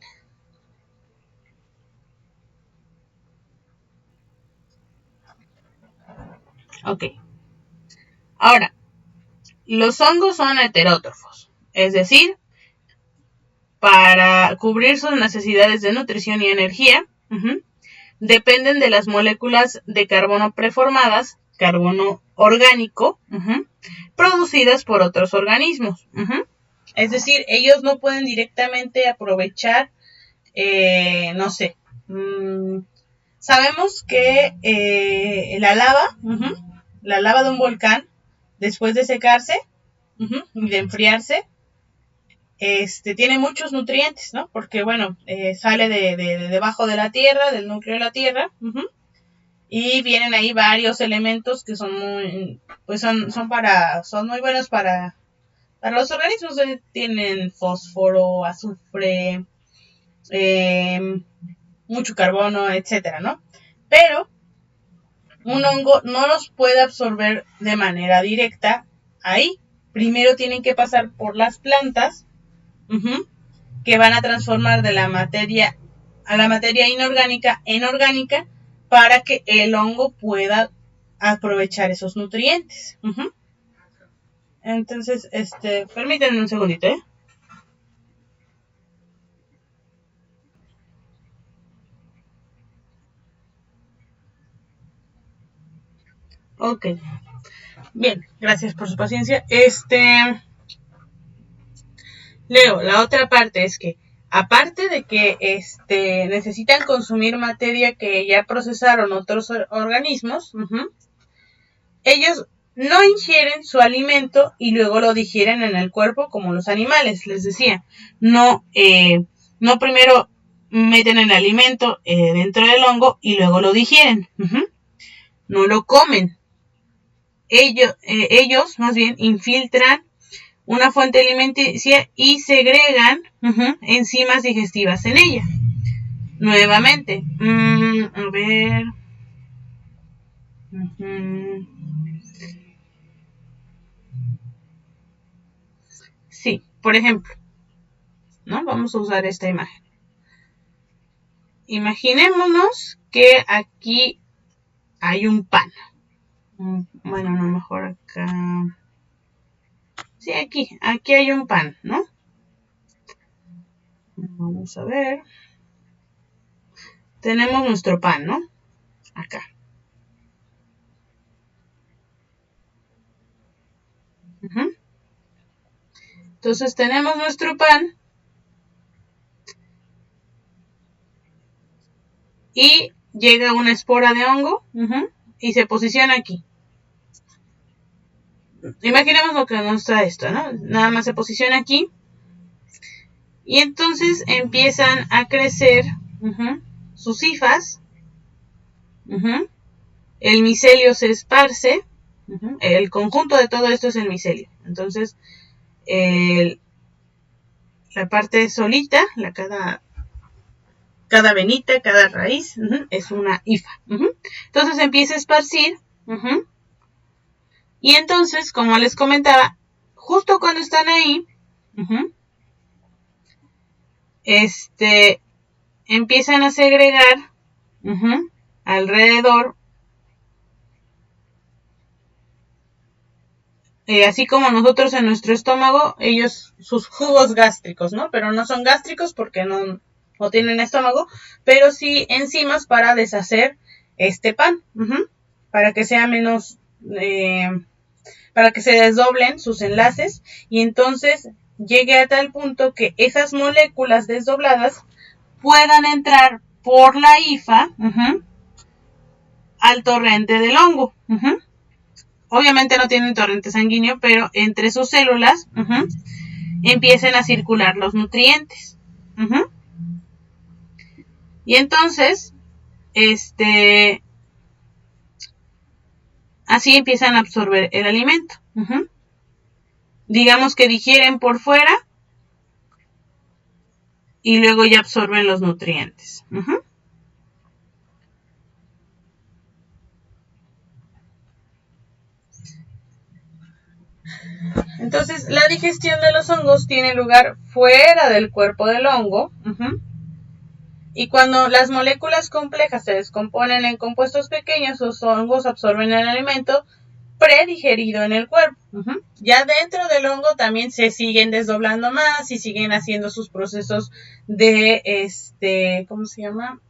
Ok. Ahora, los hongos son heterótrofos, es decir, para cubrir sus necesidades de nutrición y energía, dependen de las moléculas de carbono preformadas, carbono orgánico, producidas por otros organismos. Es decir, ellos no pueden directamente aprovechar, no sé, sabemos que la lava de un volcán, después de secarse y de enfriarse, tiene muchos nutrientes, ¿no? Porque, bueno, sale de debajo de la tierra, del núcleo de la tierra, y vienen ahí varios elementos que son muy, pues son muy buenos para los organismos. Tienen fósforo, azufre, mucho carbono, etcétera, ¿no? Pero un hongo no los puede absorber de manera directa ahí. Primero tienen que pasar por las plantas, que van a transformar de la materia a la materia inorgánica en orgánica para que el hongo pueda aprovechar esos nutrientes. Entonces, permítanme un segundito, ¿eh? Ok. Bien, gracias por su paciencia. Leo, la otra parte es que, aparte de que necesitan consumir materia que ya procesaron otros organismos, ellos no ingieren su alimento y luego lo digieren en el cuerpo como los animales. Les decía, no primero meten el alimento dentro del hongo y luego lo digieren. No lo comen. Ellos más bien infiltran una fuente alimenticia y segregan enzimas digestivas en ella. Nuevamente, a ver. Sí, por ejemplo, ¿no? Vamos a usar esta imagen. Imaginémonos que aquí hay un pan. Bueno, no, mejor acá. Sí, aquí hay un pan, ¿no? Vamos a ver. Tenemos nuestro pan, ¿no? Acá. Entonces tenemos nuestro pan y llega una espora de hongo y se posiciona aquí. Imaginemos lo que nos trae esto, ¿no? Nada más se posiciona aquí y entonces empiezan a crecer sus hifas. El micelio se esparce. El conjunto de todo esto es el micelio. Entonces, la parte solita, cada venita, cada raíz, es una hifa. Entonces empieza a esparcir. Y entonces, como les comentaba, justo cuando están ahí, empiezan a segregar alrededor así como nosotros en nuestro estómago, ellos sus jugos gástricos, ¿no? Pero no son gástricos porque no tienen estómago, pero sí enzimas para deshacer este pan, para que sea menos, para que se desdoblen sus enlaces y entonces llegue a tal punto que esas moléculas desdobladas puedan entrar por la hifa al torrente del hongo. Obviamente no tienen torrente sanguíneo, pero entre sus células empiecen a circular los nutrientes. Y entonces, así empiezan a absorber el alimento. Digamos que digieren por fuera y luego ya absorben los nutrientes. Entonces, la digestión de los hongos tiene lugar fuera del cuerpo del hongo. Y cuando las moléculas complejas se descomponen en compuestos pequeños, los hongos absorben el alimento predigerido en el cuerpo. Ya dentro del hongo también se siguen desdoblando más y siguen haciendo sus procesos de, ¿cómo se llama?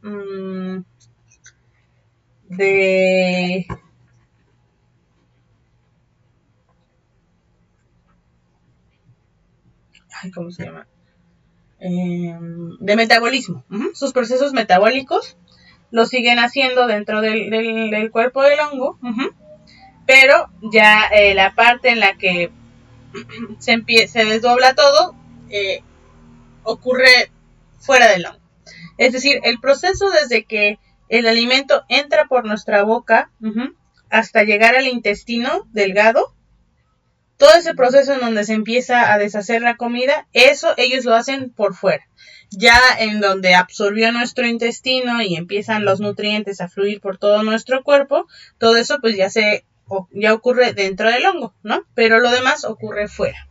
¿Cómo se llama? De metabolismo. Sus procesos metabólicos los siguen haciendo dentro del cuerpo del hongo, pero ya la parte en la que se desdobla todo ocurre fuera del hongo. Es decir, el proceso desde que el alimento entra por nuestra boca hasta llegar al intestino delgado, todo ese proceso en donde se empieza a deshacer la comida, eso ellos lo hacen por fuera. Ya en donde absorbió nuestro intestino y empiezan los nutrientes a fluir por todo nuestro cuerpo, todo eso pues ya ocurre dentro del hongo, ¿no? Pero lo demás ocurre fuera.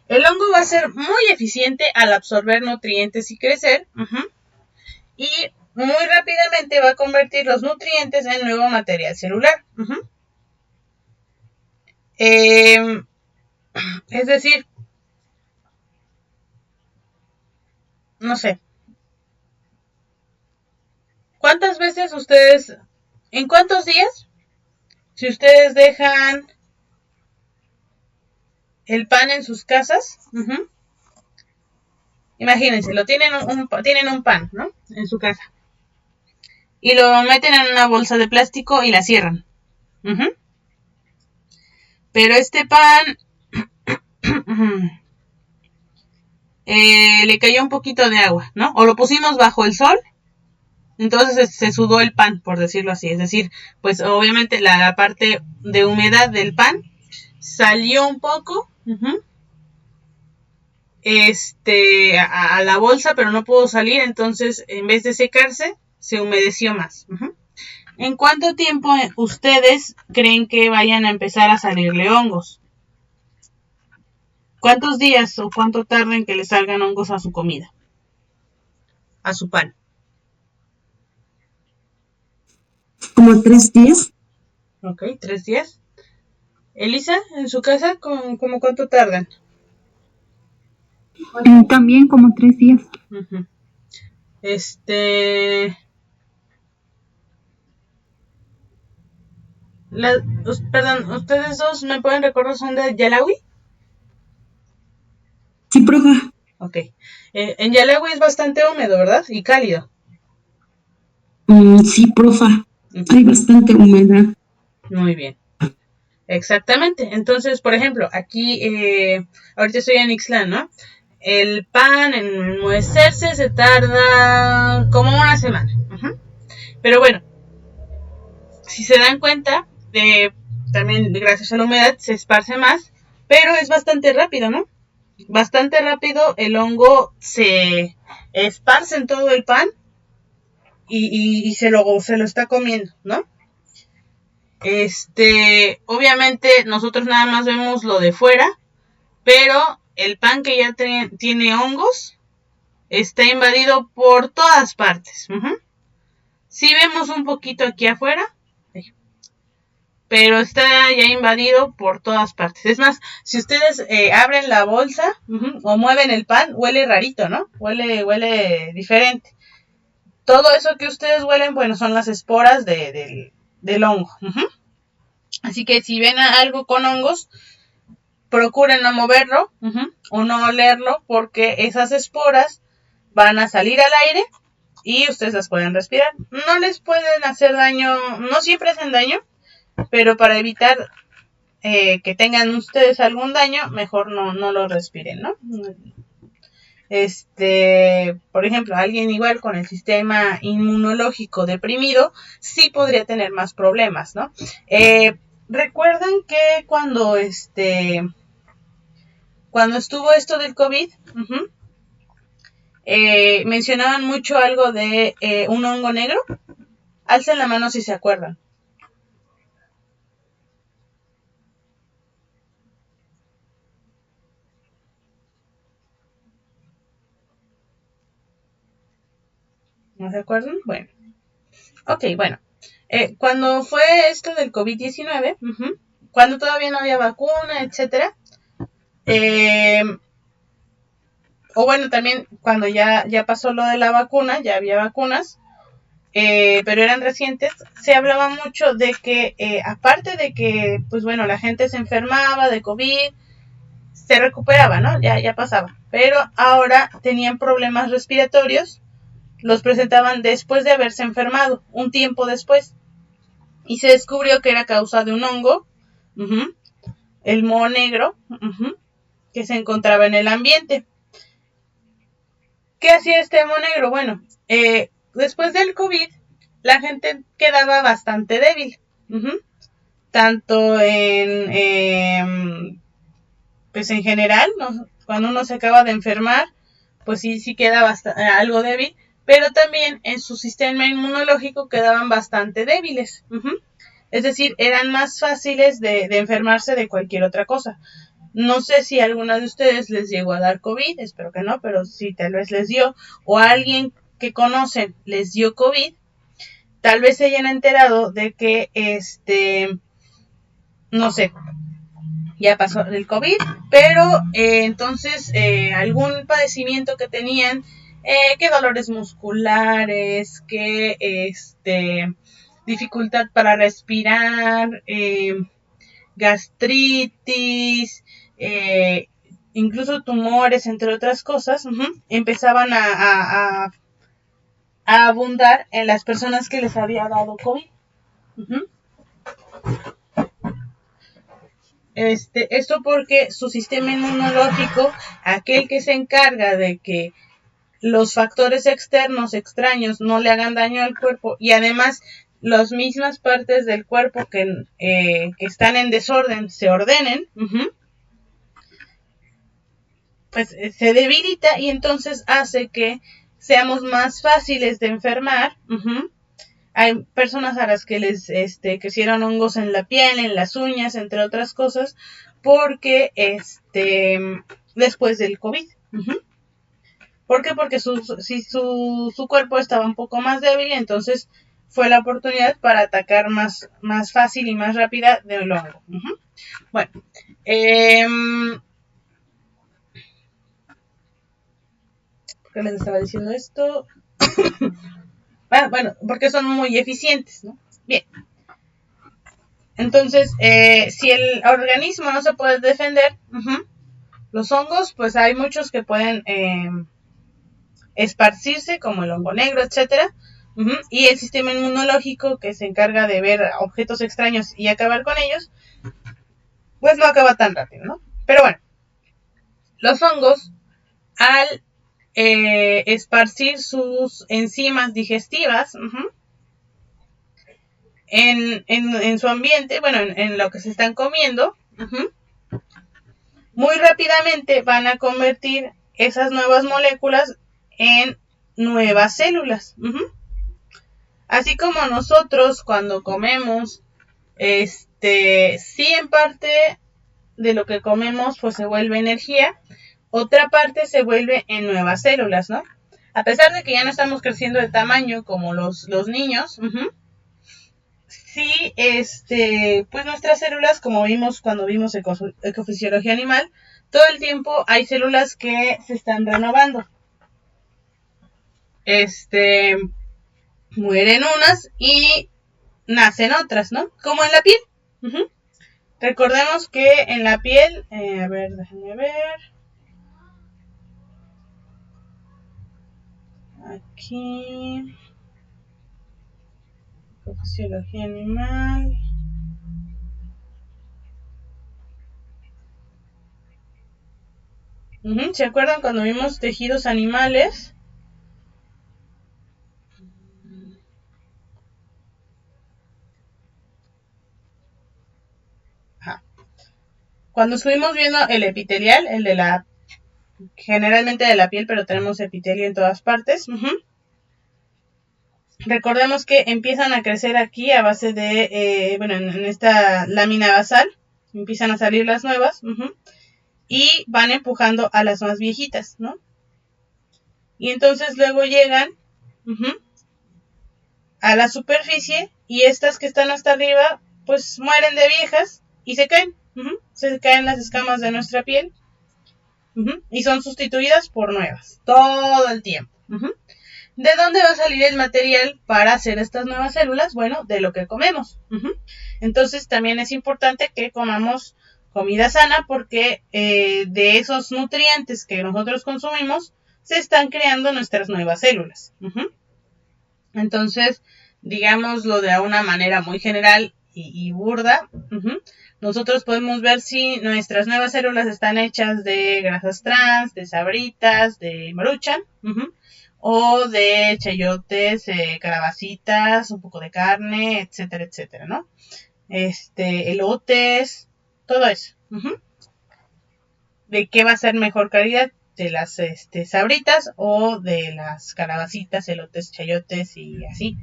El hongo va a ser muy eficiente al absorber nutrientes y crecer, y muy rápidamente va a convertir los nutrientes en nuevo material celular. Es decir, no sé, ¿cuántas veces ustedes, en cuántos días, si ustedes dejan el pan en sus casas, imagínense, tienen un pan, ¿no? En su casa. Y lo meten en una bolsa de plástico y la cierran. Pero este pan le cayó un poquito de agua, ¿no? O lo pusimos bajo el sol, entonces se sudó el pan, por decirlo así. Es decir, pues obviamente la parte de humedad del pan salió un poco a la bolsa, pero no pudo salir, entonces en vez de secarse, se humedeció más. ¿En cuánto tiempo ustedes creen que vayan a empezar a salirle hongos? ¿Cuántos días o cuánto tarden que le salgan hongos a su comida? A su pan. Como 3 días. Ok, 3 días. Elisa, en su casa, ¿cómo cuánto tardan? También como 3 días. Perdón, ¿ustedes dos me pueden recordar son de Yalawi? Sí, profa. Ok. En Yalawi es bastante húmedo, ¿verdad? Y cálido. Sí, profa. Hay bastante humedad. Muy bien. Exactamente. Entonces, por ejemplo, aquí, ahorita estoy en Ixtlán, ¿no? El pan en enmohecerse se tarda como una semana. Pero bueno, si se dan cuenta, también gracias a la humedad se esparce más, pero es bastante rápido, ¿no? Bastante rápido el hongo se esparce en todo el pan y se lo está comiendo, ¿no? Obviamente nosotros nada más vemos lo de fuera, pero el pan que ya tiene hongos está invadido por todas partes. Sí vemos un poquito aquí afuera, pero está ya invadido por todas partes. Es más, si ustedes abren la bolsa o mueven el pan, huele rarito, ¿no? Huele diferente. Todo eso que ustedes huelen, bueno, son las esporas del hongo. Así que si ven algo con hongos, procuren no moverlo o no olerlo, porque esas esporas van a salir al aire y ustedes las pueden respirar. No les pueden hacer daño, no siempre hacen daño, pero para evitar que tengan ustedes algún daño, mejor no lo respiren, ¿no? Por ejemplo, alguien igual con el sistema inmunológico deprimido, sí podría tener más problemas, ¿no? Recuerdan que cuando estuvo esto del COVID, mencionaban mucho algo de un hongo negro. Alcen la mano si se acuerdan. ¿No se acuerdan? Bueno. Ok, bueno. Cuando fue esto del COVID-19, cuando todavía no había vacuna, etcétera, o bueno, también cuando ya pasó lo de la vacuna, ya había vacunas, pero eran recientes, se hablaba mucho de que, aparte de que, pues bueno, la gente se enfermaba de COVID, se recuperaba, ¿no? Ya pasaba. Pero ahora tenían problemas respiratorios, los presentaban después de haberse enfermado, un tiempo después. Y se descubrió que era causa de un hongo, el moho negro, que se encontraba en el ambiente. ¿Qué hacía este moho negro? Bueno, después del COVID, la gente quedaba bastante débil. Tanto pues en general, ¿no? Cuando uno se acaba de enfermar, pues sí queda algo débil, pero también en su sistema inmunológico quedaban bastante débiles. Es decir, eran más fáciles de enfermarse de cualquier otra cosa. No sé si a alguna de ustedes les llegó a dar COVID, espero que no, pero si tal vez les dio, o a alguien que conocen les dio COVID, tal vez se hayan enterado de que, no sé, ya pasó el COVID, pero entonces algún padecimiento que tenían, que dolores musculares, que dificultad para respirar, gastritis, incluso tumores, entre otras cosas, empezaban a abundar en las personas que les había dado COVID. Esto porque su sistema inmunológico, aquel que se encarga de que los factores externos, extraños, no le hagan daño al cuerpo, y además las mismas partes del cuerpo que están en desorden se ordenen, pues se debilita y entonces hace que seamos más fáciles de enfermar. Hay personas a las que les crecieron hongos en la piel, en las uñas, entre otras cosas, porque después del COVID. ¿Por qué? Porque su cuerpo estaba un poco más débil, entonces fue la oportunidad para atacar más fácil y más rápida del hongo. Bueno, ¿por qué les estaba diciendo esto? Bueno, porque son muy eficientes, ¿no? Bien. Entonces, si el organismo no se puede defender, los hongos, pues hay muchos que pueden esparcirse, como el hongo negro, etcétera. Y el sistema inmunológico, que se encarga de ver objetos extraños y acabar con ellos, pues no acaba tan rápido, ¿no? Pero bueno, los hongos, al esparcir sus enzimas digestivas en su ambiente, bueno, en lo que se están comiendo, muy rápidamente van a convertir esas nuevas moléculas en nuevas células. Así como nosotros cuando comemos, sí, en parte de lo que comemos pues se vuelve energía, otra parte se vuelve en nuevas células, ¿no? A pesar de que ya no estamos creciendo de tamaño como los niños, sí, pues nuestras células, como vimos cuando vimos ecofisiología animal, todo el tiempo hay células que se están renovando. Mueren unas y nacen otras, ¿no? Como en la piel. Uh-huh. Recordemos que en la piel, a ver, déjenme ver. Aquí. Fisiología animal. Uh-huh. ¿Se acuerdan cuando vimos tejidos animales? Ajá. Cuando estuvimos viendo el epitelial, el de la, generalmente de la piel, pero tenemos epitelio en todas partes. Uh-huh. Recordemos que empiezan a crecer aquí a base de, en esta lámina basal, empiezan a salir las nuevas, uh-huh, y van empujando a las más viejitas, ¿no? Y entonces luego llegan, uh-huh, a la superficie y estas que están hasta arriba, pues mueren de viejas y se caen, uh-huh, se caen las escamas de nuestra piel, uh-huh, y son sustituidas por nuevas, todo el tiempo. Uh-huh. ¿De dónde va a salir el material para hacer estas nuevas células? Bueno, de lo que comemos. Uh-huh. Entonces también es importante que comamos comida sana porque de esos nutrientes que nosotros consumimos se están creando nuestras nuevas células. Uh-huh. Entonces, digámoslo de una manera muy general y burda, uh-huh, nosotros podemos ver si nuestras nuevas células están hechas de grasas trans, de sabritas, de maruchan, uh-huh, o de chayotes, calabacitas, un poco de carne, etcétera, etcétera, ¿no? Elotes, todo eso. Uh-huh. ¿De qué va a ser mejor calidad? De las sabritas o de las calabacitas, elotes, chayotes y así.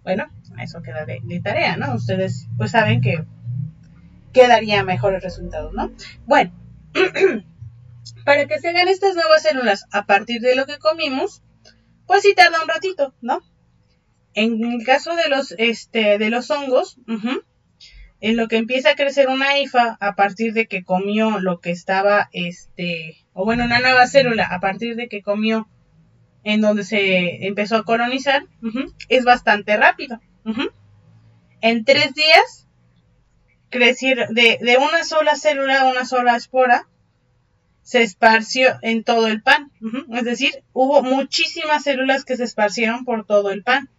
Bueno, eso queda de tarea, ¿no? Ustedes pues saben que quedaría mejores resultados, ¿no? Bueno, para que se hagan estas nuevas células a partir de lo que comimos, pues sí tarda un ratito, ¿no? En el caso de los hongos, uh-huh, en lo que empieza a crecer una hifa a partir de que comió lo que estaba, una nueva célula a partir de que comió en donde se empezó a colonizar, uh-huh, es bastante rápido. Uh-huh. En 3 días, crecer de una sola célula, una sola espora, se esparció en todo el pan. Uh-huh. Es decir, hubo muchísimas células que se esparcieron por todo el pan.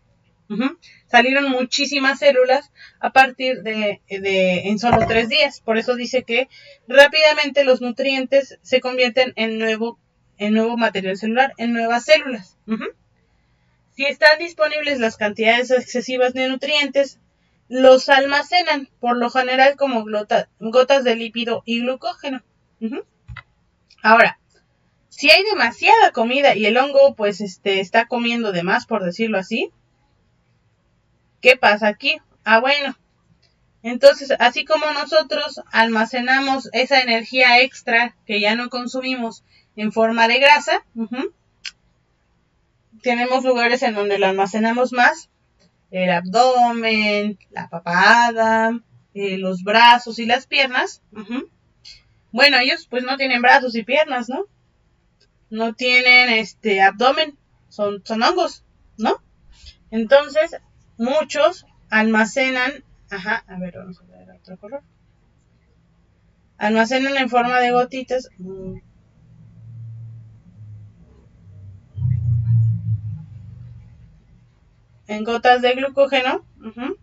Uh-huh. Salieron muchísimas células a partir en solo 3 días. Por eso dice que rápidamente los nutrientes se convierten en nuevo material celular, en nuevas células. Uh-huh. Si están disponibles las cantidades excesivas de nutrientes, los almacenan, por lo general como gotas de lípido y glucógeno. Uh-huh. Ahora, si hay demasiada comida y el hongo pues está comiendo de más, por decirlo así, ¿qué pasa aquí? Bueno, entonces así como nosotros almacenamos esa energía extra que ya no consumimos en forma de grasa, uh-huh, tenemos lugares en donde lo almacenamos más, el abdomen, la papada, los brazos y las piernas. Uh-huh. Bueno, ellos pues no tienen brazos y piernas, ¿no? No tienen abdomen, son hongos, ¿no? Entonces, muchos almacenan, a ver, vamos a ver otro color. Almacenan en forma de gotitas. En gotas de glucógeno. Uh-huh.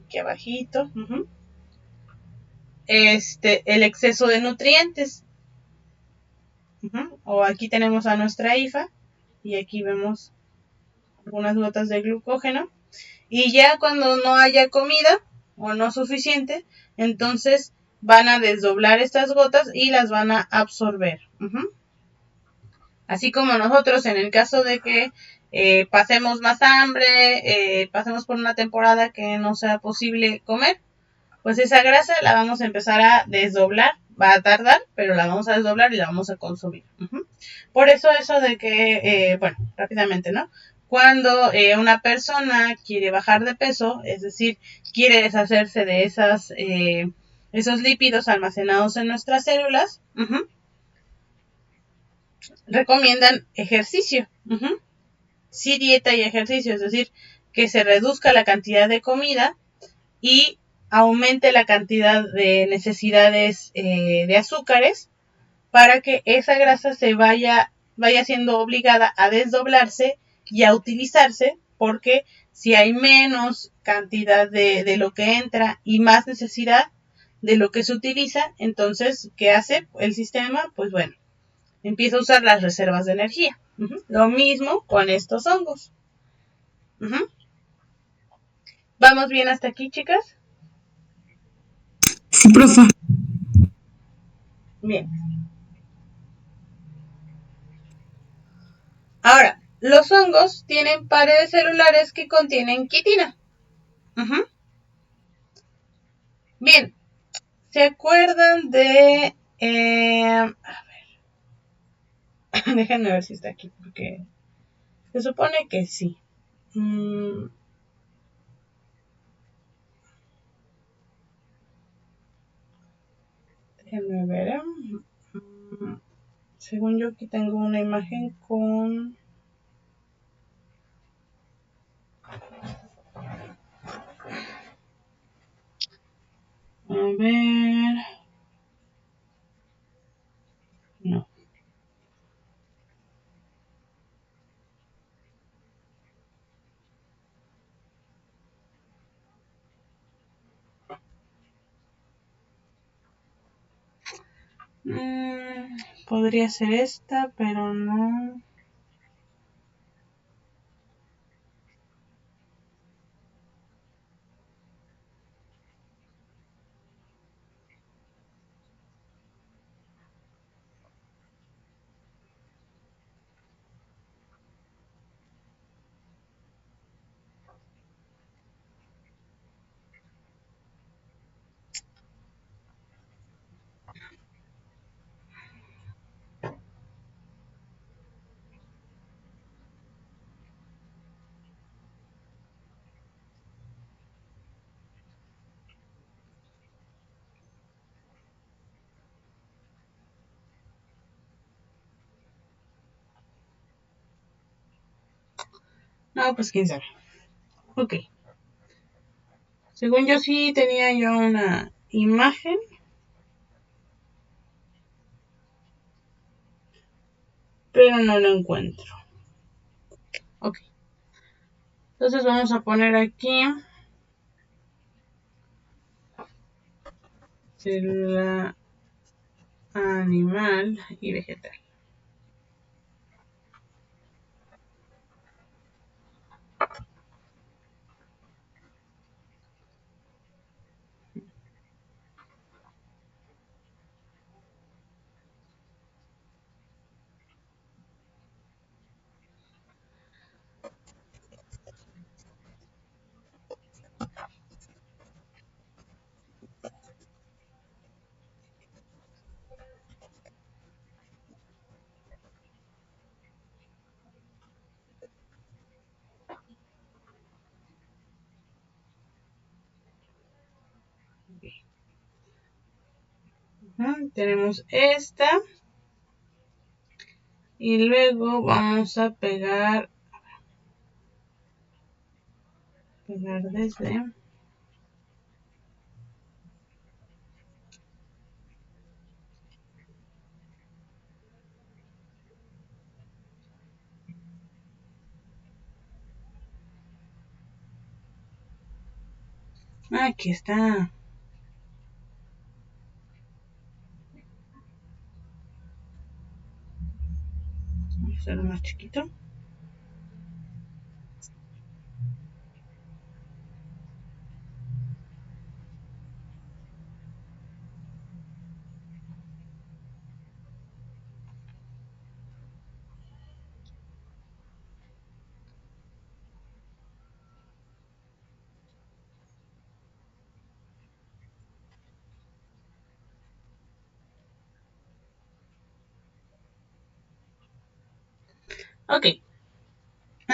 Aquí abajito. Uh-huh. El exceso de nutrientes. Uh-huh. O aquí tenemos a nuestra hifa. Y aquí vemos algunas gotas de glucógeno. Y ya cuando no haya comida o no suficiente, entonces van a desdoblar estas gotas y las van a absorber. Uh-huh. Así como nosotros en el caso de que pasemos más hambre, pasemos por una temporada que no sea posible comer, pues esa grasa la vamos a empezar a desdoblar. Va a tardar, pero la vamos a desdoblar y la vamos a consumir. Uh-huh. Por eso de que, rápidamente, ¿no? Cuando una persona quiere bajar de peso, es decir, quiere deshacerse de esos lípidos almacenados en nuestras células, recomiendan ejercicio. Sí, dieta y ejercicio, es decir, que se reduzca la cantidad de comida y aumente la cantidad de necesidades de azúcares para que esa grasa se vaya siendo obligada a desdoblarse y a utilizarse, porque si hay menos cantidad de lo que entra y más necesidad de lo que se utiliza, entonces, ¿qué hace el sistema? Pues bueno, empieza a usar las reservas de energía. Lo mismo con estos hongos. ¿Vamos bien hasta aquí, chicas? Sí, profa. Bien. Ahora, los hongos tienen paredes celulares que contienen quitina. Bien, ¿se acuerdan de... a ver, déjenme ver si está aquí, porque se supone que sí. Déjenme ver. Según yo aquí tengo una imagen con... A ver... No. Podría ser esta, pero no. No, pues quién sabe. Ok. Según yo sí tenía yo una imagen. Pero no lo encuentro. Ok. Entonces vamos a poner aquí célula animal y vegetal. Tenemos esta. Y luego vamos a pegar desde... Aquí está. Vamos a hacerlo más chiquito. Ok.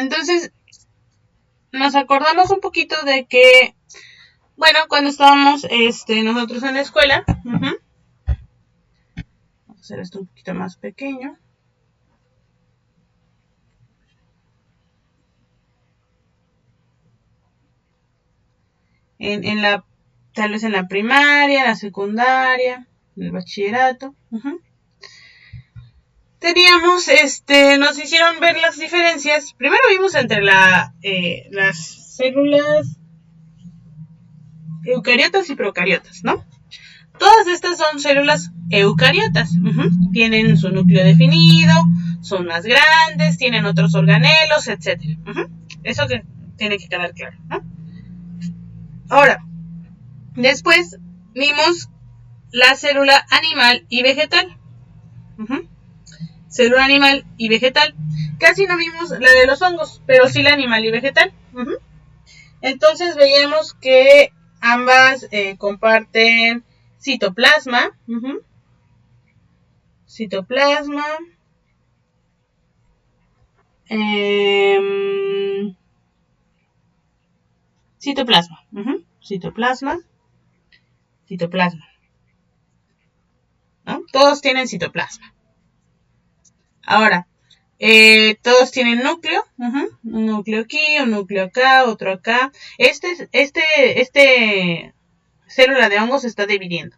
Entonces, nos acordamos un poquito de que, bueno, cuando estábamos nosotros en la escuela, vamos a hacer esto un poquito más pequeño. Tal vez en la primaria, en la secundaria, en el bachillerato. Teníamos, nos hicieron ver las diferencias. Primero vimos entre las células eucariotas y procariotas, ¿no? Todas estas son células eucariotas. Tienen su núcleo definido, son más grandes, tienen otros organelos, etc. Eso que tiene que quedar claro, ¿no? Ahora, después vimos la célula animal y vegetal. Célula animal y vegetal. Casi no vimos la de los hongos, pero sí la animal y vegetal. Entonces veíamos que ambas comparten citoplasma. Citoplasma. Citoplasma. Citoplasma. ¿No? Todos tienen citoplasma. Ahora, todos tienen núcleo. Un núcleo aquí, un núcleo acá, otro acá. Célula de hongos se está dividiendo.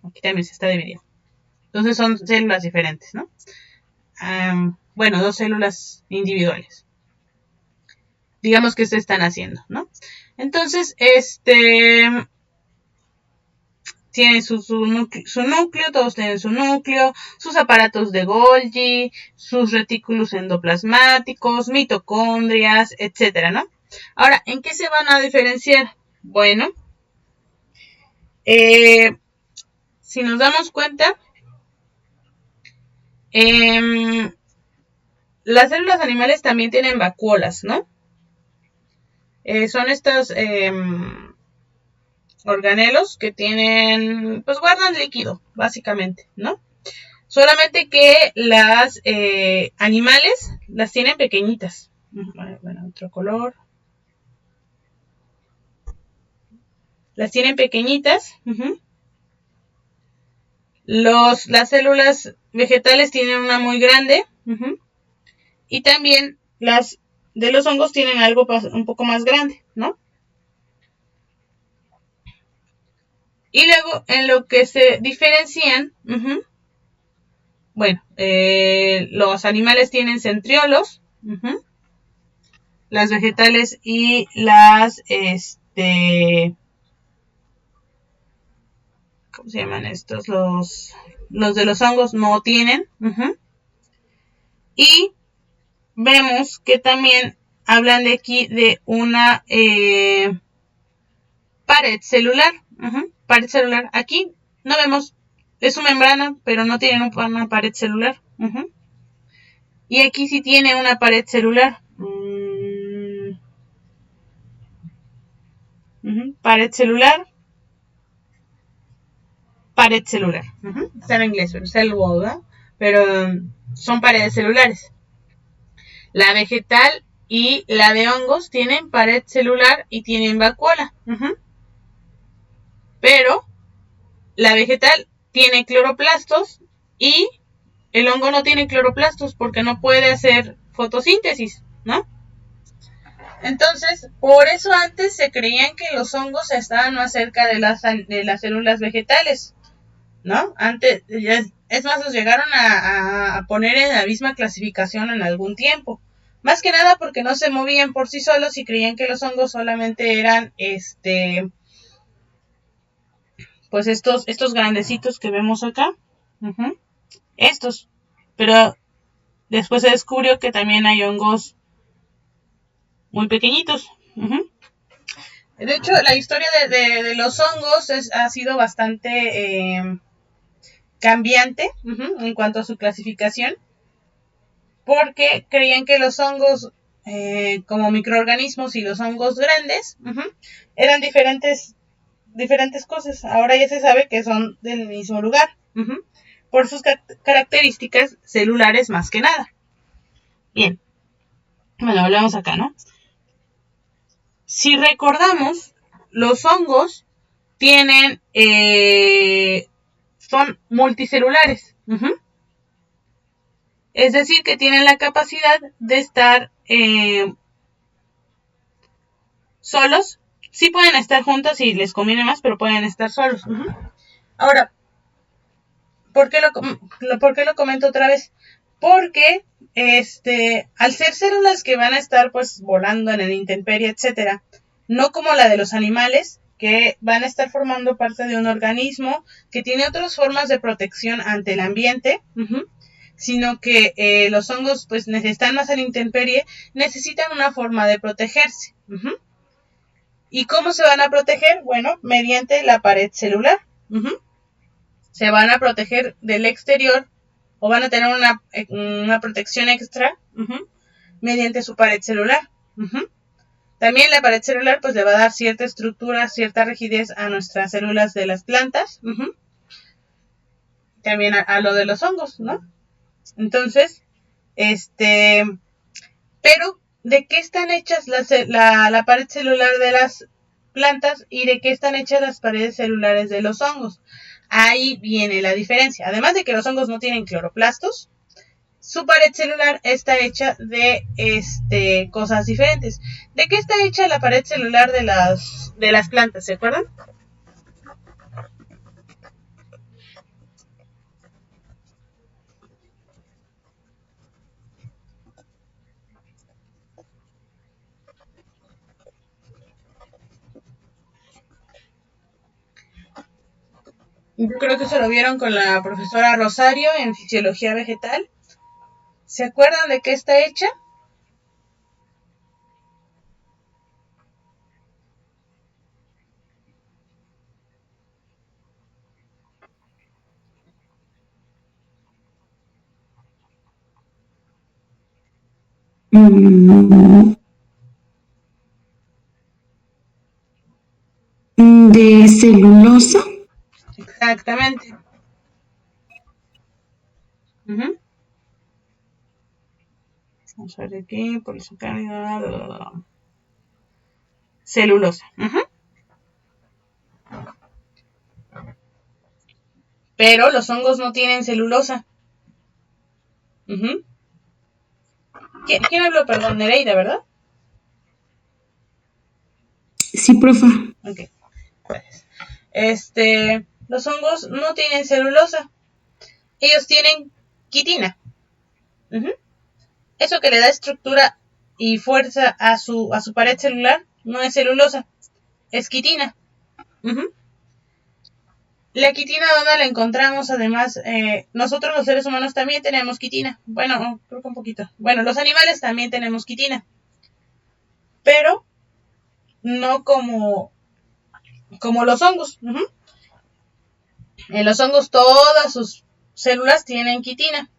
Aquí también se está dividiendo. Entonces son células diferentes, ¿no? Bueno, dos células individuales. Digamos que se están haciendo, ¿no? Entonces, tienen su núcleo, todos tienen su núcleo, sus aparatos de Golgi, sus retículos endoplasmáticos, mitocondrias, etcétera, ¿no? Ahora, ¿en qué se van a diferenciar? Bueno, si nos damos cuenta, las células animales también tienen vacuolas, ¿no? Son estos organelos que tienen, pues guardan líquido, básicamente, ¿no? Solamente que las animales las tienen pequeñitas. Bueno, otro color. Las tienen pequeñitas. Las células vegetales tienen una muy grande. Y también las de los hongos tienen algo un poco más grande, ¿no? Y luego, en lo que se diferencian, bueno, los animales tienen centriolos, las vegetales y las, ¿cómo se llaman estos? Los de los hongos no tienen. Y vemos que también hablan de aquí de una pared celular. Pared celular. Aquí no vemos, es su membrana, pero no tiene una pared celular. Y aquí sí tiene una pared celular. Pared celular. Pared celular. Está en inglés, pero cell wall, ¿no? Pero son paredes celulares. La vegetal y la de hongos tienen pared celular y tienen vacuola. Pero la vegetal tiene cloroplastos y el hongo no tiene cloroplastos porque no puede hacer fotosíntesis, ¿no? Entonces, por eso antes se creían que los hongos estaban más cerca de las células vegetales, ¿no? Antes, es más, los llegaron a poner en la misma clasificación en algún tiempo. Más que nada porque no se movían por sí solos y creían que los hongos solamente eran, pues estos grandecitos que vemos acá. Estos. Pero después se descubrió que también hay hongos muy pequeñitos. De hecho, la historia de los hongos ha sido bastante cambiante en cuanto a su clasificación, porque creían que los hongos como microorganismos y los hongos grandes eran diferentes cosas. Ahora ya se sabe que son del mismo lugar, por sus características celulares más que nada. Bien. Bueno, hablamos acá, ¿no? Si recordamos, los hongos tienen, son multicelulares. Es decir, que tienen la capacidad de estar solos. Sí pueden estar juntos si les conviene más, pero pueden estar solos. Ahora, ¿por qué lo comento otra vez? Porque al ser células que van a estar pues volando en el intemperie, etcétera, no como la de los animales, que van a estar formando parte de un organismo que tiene otras formas de protección ante el ambiente, sino que los hongos pues están más a la intemperie, necesitan una forma de protegerse. ¿Y cómo se van a proteger? Bueno, mediante la pared celular. Se van a proteger del exterior o van a tener una protección extra mediante su pared celular. También la pared celular pues le va a dar cierta estructura, cierta rigidez a nuestras células de las plantas. También a lo de los hongos, ¿no? Entonces, pero ¿de qué están hechas la pared celular de las plantas y de qué están hechas las paredes celulares de los hongos? Ahí viene la diferencia. Además de que los hongos no tienen cloroplastos, su pared celular está hecha de cosas diferentes. ¿De qué está hecha la pared celular de las plantas? ¿Se acuerdan? Yo creo que se lo vieron con la profesora Rosario en Fisiología Vegetal. ¿Se acuerdan de qué está hecha? ¿De celulosa? Exactamente. Vamos a ver aquí, polisacárido, celulosa. Pero los hongos no tienen celulosa. ¿Quién habló? Perdón, Nereida, ¿verdad? Sí, profa. Ok, gracias. Los hongos no tienen celulosa. Ellos tienen quitina. Eso que le da estructura y fuerza a su pared celular no es celulosa, es quitina. La quitina, ¿dónde la encontramos? Además, nosotros los seres humanos también tenemos quitina. Bueno, creo que un poquito. Bueno, los animales también tenemos quitina. Pero no como los hongos. En los hongos todas sus células tienen quitina.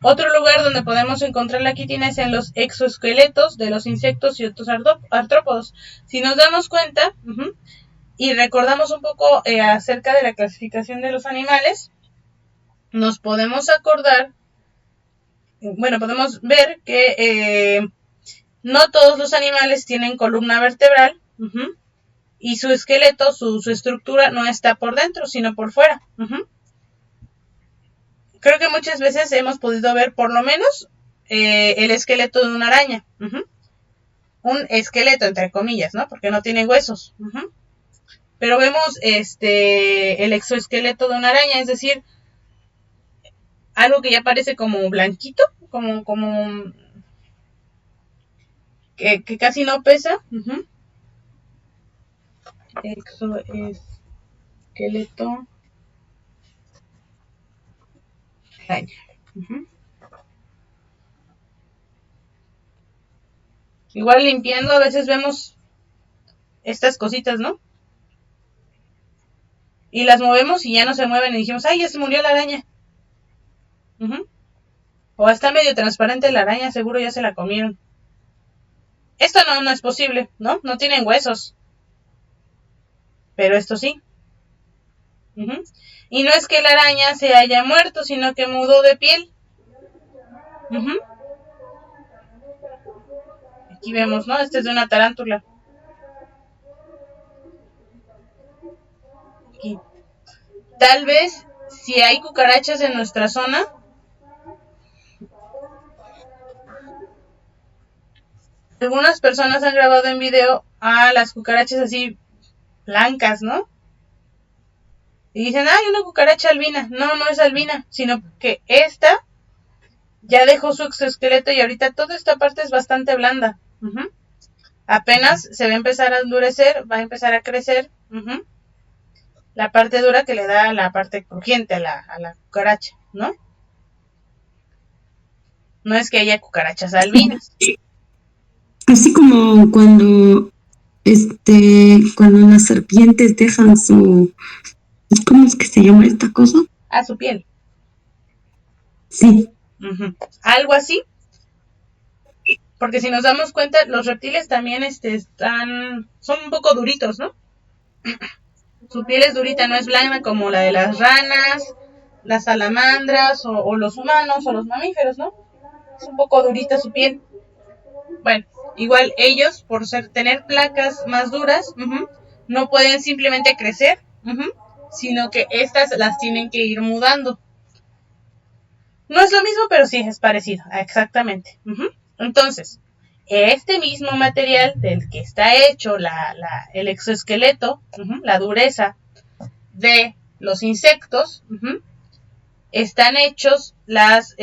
Otro lugar donde podemos encontrar la quitina es en los exoesqueletos de los insectos y otros artrópodos. Si nos damos cuenta y recordamos un poco acerca de la clasificación de los animales, nos podemos acordar, bueno, podemos ver que no todos los animales tienen columna vertebral y su esqueleto, su estructura no está por dentro, sino por fuera. Creo que muchas veces hemos podido ver por lo menos el esqueleto de una araña. Un esqueleto, entre comillas, ¿no? Porque no tiene huesos. Pero vemos el exoesqueleto de una araña, es decir, algo que ya parece como blanquito, como que casi no pesa. Exoesqueleto araña. Igual limpiando a veces vemos estas cositas, ¿no? Y las movemos y ya no se mueven y dijimos, ¡ay, ya se murió la araña! O está medio transparente la araña, seguro ya se la comieron. Esto no es posible, ¿no? No tienen huesos. Pero esto sí. Y no es que la araña se haya muerto, sino que mudó de piel. Aquí vemos, ¿no? Este es de una tarántula. Aquí. Tal vez, si hay cucarachas en nuestra zona, algunas personas han grabado en video a las cucarachas así blancas, ¿no? Y dicen, ¡ay, una cucaracha albina! No, no es albina, sino que esta ya dejó su exoesqueleto y ahorita toda esta parte es bastante blanda. Apenas se va a empezar a endurecer, va a empezar a crecer la parte dura que le da la parte crujiente a la cucaracha, ¿no? No es que haya cucarachas albinas. Así como cuando las serpientes dejan su, ¿cómo es que se llama esta cosa? Su piel. Sí. Algo así. Porque si nos damos cuenta, los reptiles también son un poco duritos, ¿no? Su piel es durita, no es blanda como la de las ranas, las salamandras o los humanos o los mamíferos, ¿no? Es un poco durita su piel. Bueno, igual ellos, por tener placas más duras, no pueden simplemente crecer, sino que estas las tienen que ir mudando. No es lo mismo, pero sí es parecido, exactamente. Entonces, este mismo material del que está hecho el exoesqueleto, la dureza de los insectos, están hechos las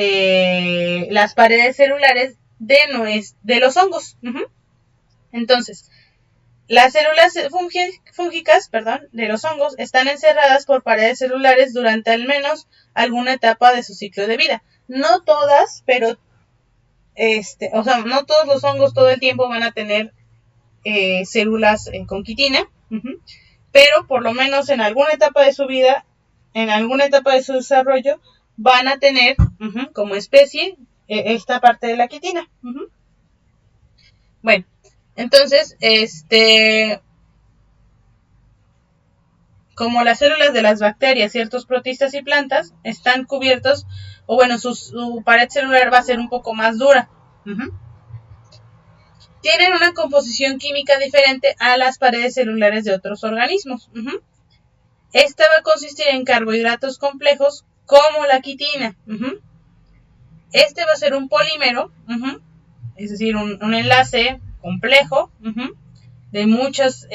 paredes celulares de los hongos. Entonces, las células fúngicas, de los hongos están encerradas por paredes celulares durante al menos alguna etapa de su ciclo de vida. No todas, pero no todos los hongos todo el tiempo van a tener células con quitina, pero por lo menos en alguna etapa de su vida, en alguna etapa de su desarrollo, van a tener como especie esta parte de la quitina. Bueno, entonces, como las células de las bacterias, ciertos protistas y plantas están cubiertos, o bueno, su pared celular va a ser un poco más dura. Tienen una composición química diferente a las paredes celulares de otros organismos. Esta va a consistir en carbohidratos complejos como la quitina. Este va a ser un polímero, es decir, un enlace complejo de muchas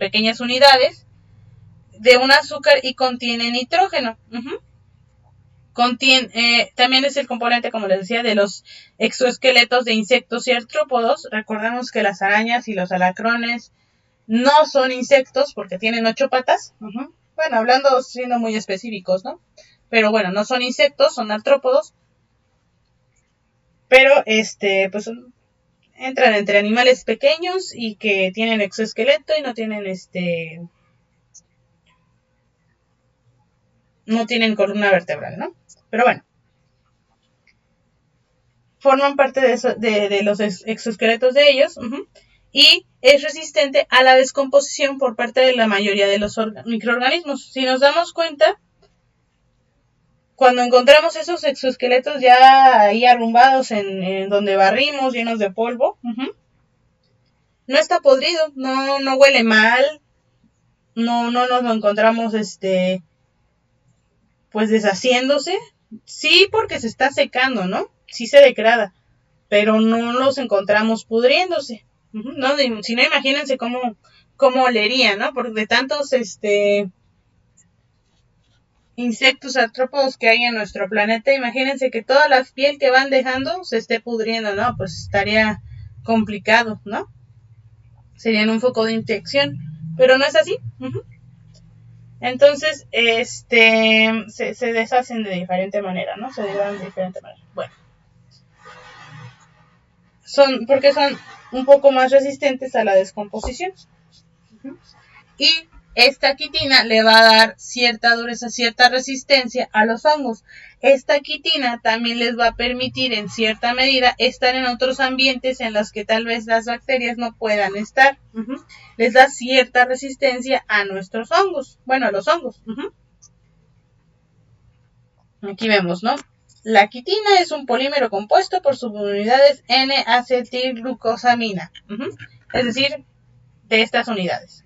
pequeñas unidades de un azúcar y contiene nitrógeno. También es el componente, como les decía, de los exoesqueletos de insectos y artrópodos. Recordemos que las arañas y los alacrones no son insectos porque tienen 8 patas. Bueno, siendo muy específicos, ¿no? Pero bueno, no son insectos, son artrópodos. Pero pues entran entre animales pequeños y que tienen exoesqueleto y no tienen columna vertebral, ¿no? Pero bueno, forman parte de los exoesqueletos de ellos y es resistente a la descomposición por parte de la mayoría de los microorganismos. Si nos damos cuenta, cuando encontramos esos exoesqueletos ya ahí arrumbados en donde barrimos, llenos de polvo, no está podrido, no huele mal, no nos lo encontramos pues deshaciéndose. Sí, porque se está secando, ¿no? Sí se degrada, pero no los encontramos pudriéndose. ¿No? Si no, imagínense cómo olería, ¿no? Porque de tantos insectos artrópodos que hay en nuestro planeta, imagínense que toda la piel que van dejando se esté pudriendo, ¿no? Pues estaría complicado, ¿no? Serían un foco de infección, pero no es así. Entonces, se deshacen de diferente manera, ¿no? Se degradan de diferente manera. Bueno. Porque son un poco más resistentes a la descomposición. Y esta quitina le va a dar cierta dureza, cierta resistencia a los hongos. Esta quitina también les va a permitir en cierta medida estar en otros ambientes en los que tal vez las bacterias no puedan estar. Les da cierta resistencia a nuestros hongos, bueno, a los hongos. Aquí vemos, ¿no? La quitina es un polímero compuesto por subunidades N-acetilglucosamina. Es decir, de estas unidades.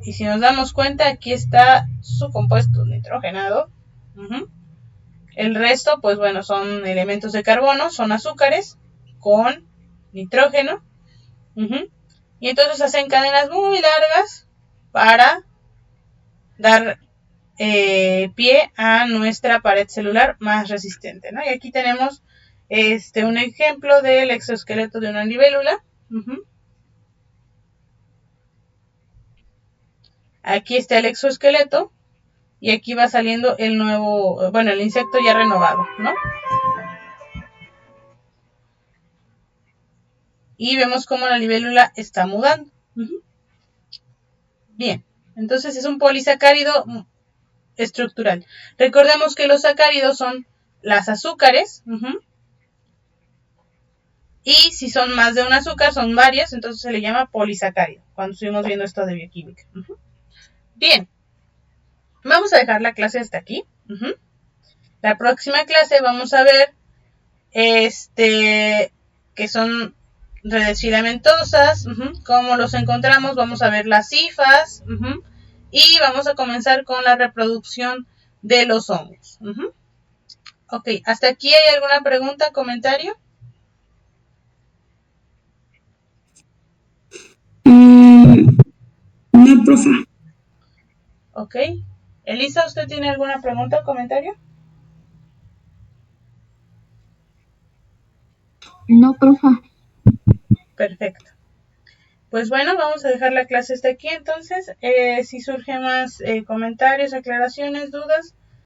Y si nos damos cuenta, aquí está su compuesto nitrogenado. El resto, pues bueno, son elementos de carbono, son azúcares con nitrógeno. Y entonces hacen cadenas muy largas para dar pie a nuestra pared celular más resistente, ¿no? Y aquí tenemos un ejemplo del exoesqueleto de una libélula. Aquí está el exoesqueleto y aquí va saliendo el nuevo, bueno, el insecto ya renovado, ¿no? Y vemos cómo la libélula está mudando. Bien, entonces es un polisacárido estructural. Recordemos que los sacáridos son las azúcares. Y si son más de un azúcar, son varias, entonces se le llama polisacárido, cuando estuvimos viendo esto de bioquímica. Bien, vamos a dejar la clase hasta aquí. La próxima clase vamos a ver que son redes filamentosas, cómo los encontramos, vamos a ver las cifas, y vamos a comenzar con la reproducción de los hongos. Ok, ¿hasta aquí hay alguna pregunta, comentario? No, profe. Ok. Elisa, ¿usted tiene alguna pregunta o comentario? No, profe. Perfecto. Pues bueno, vamos a dejar la clase hasta aquí entonces. Si surgen más comentarios, aclaraciones, dudas,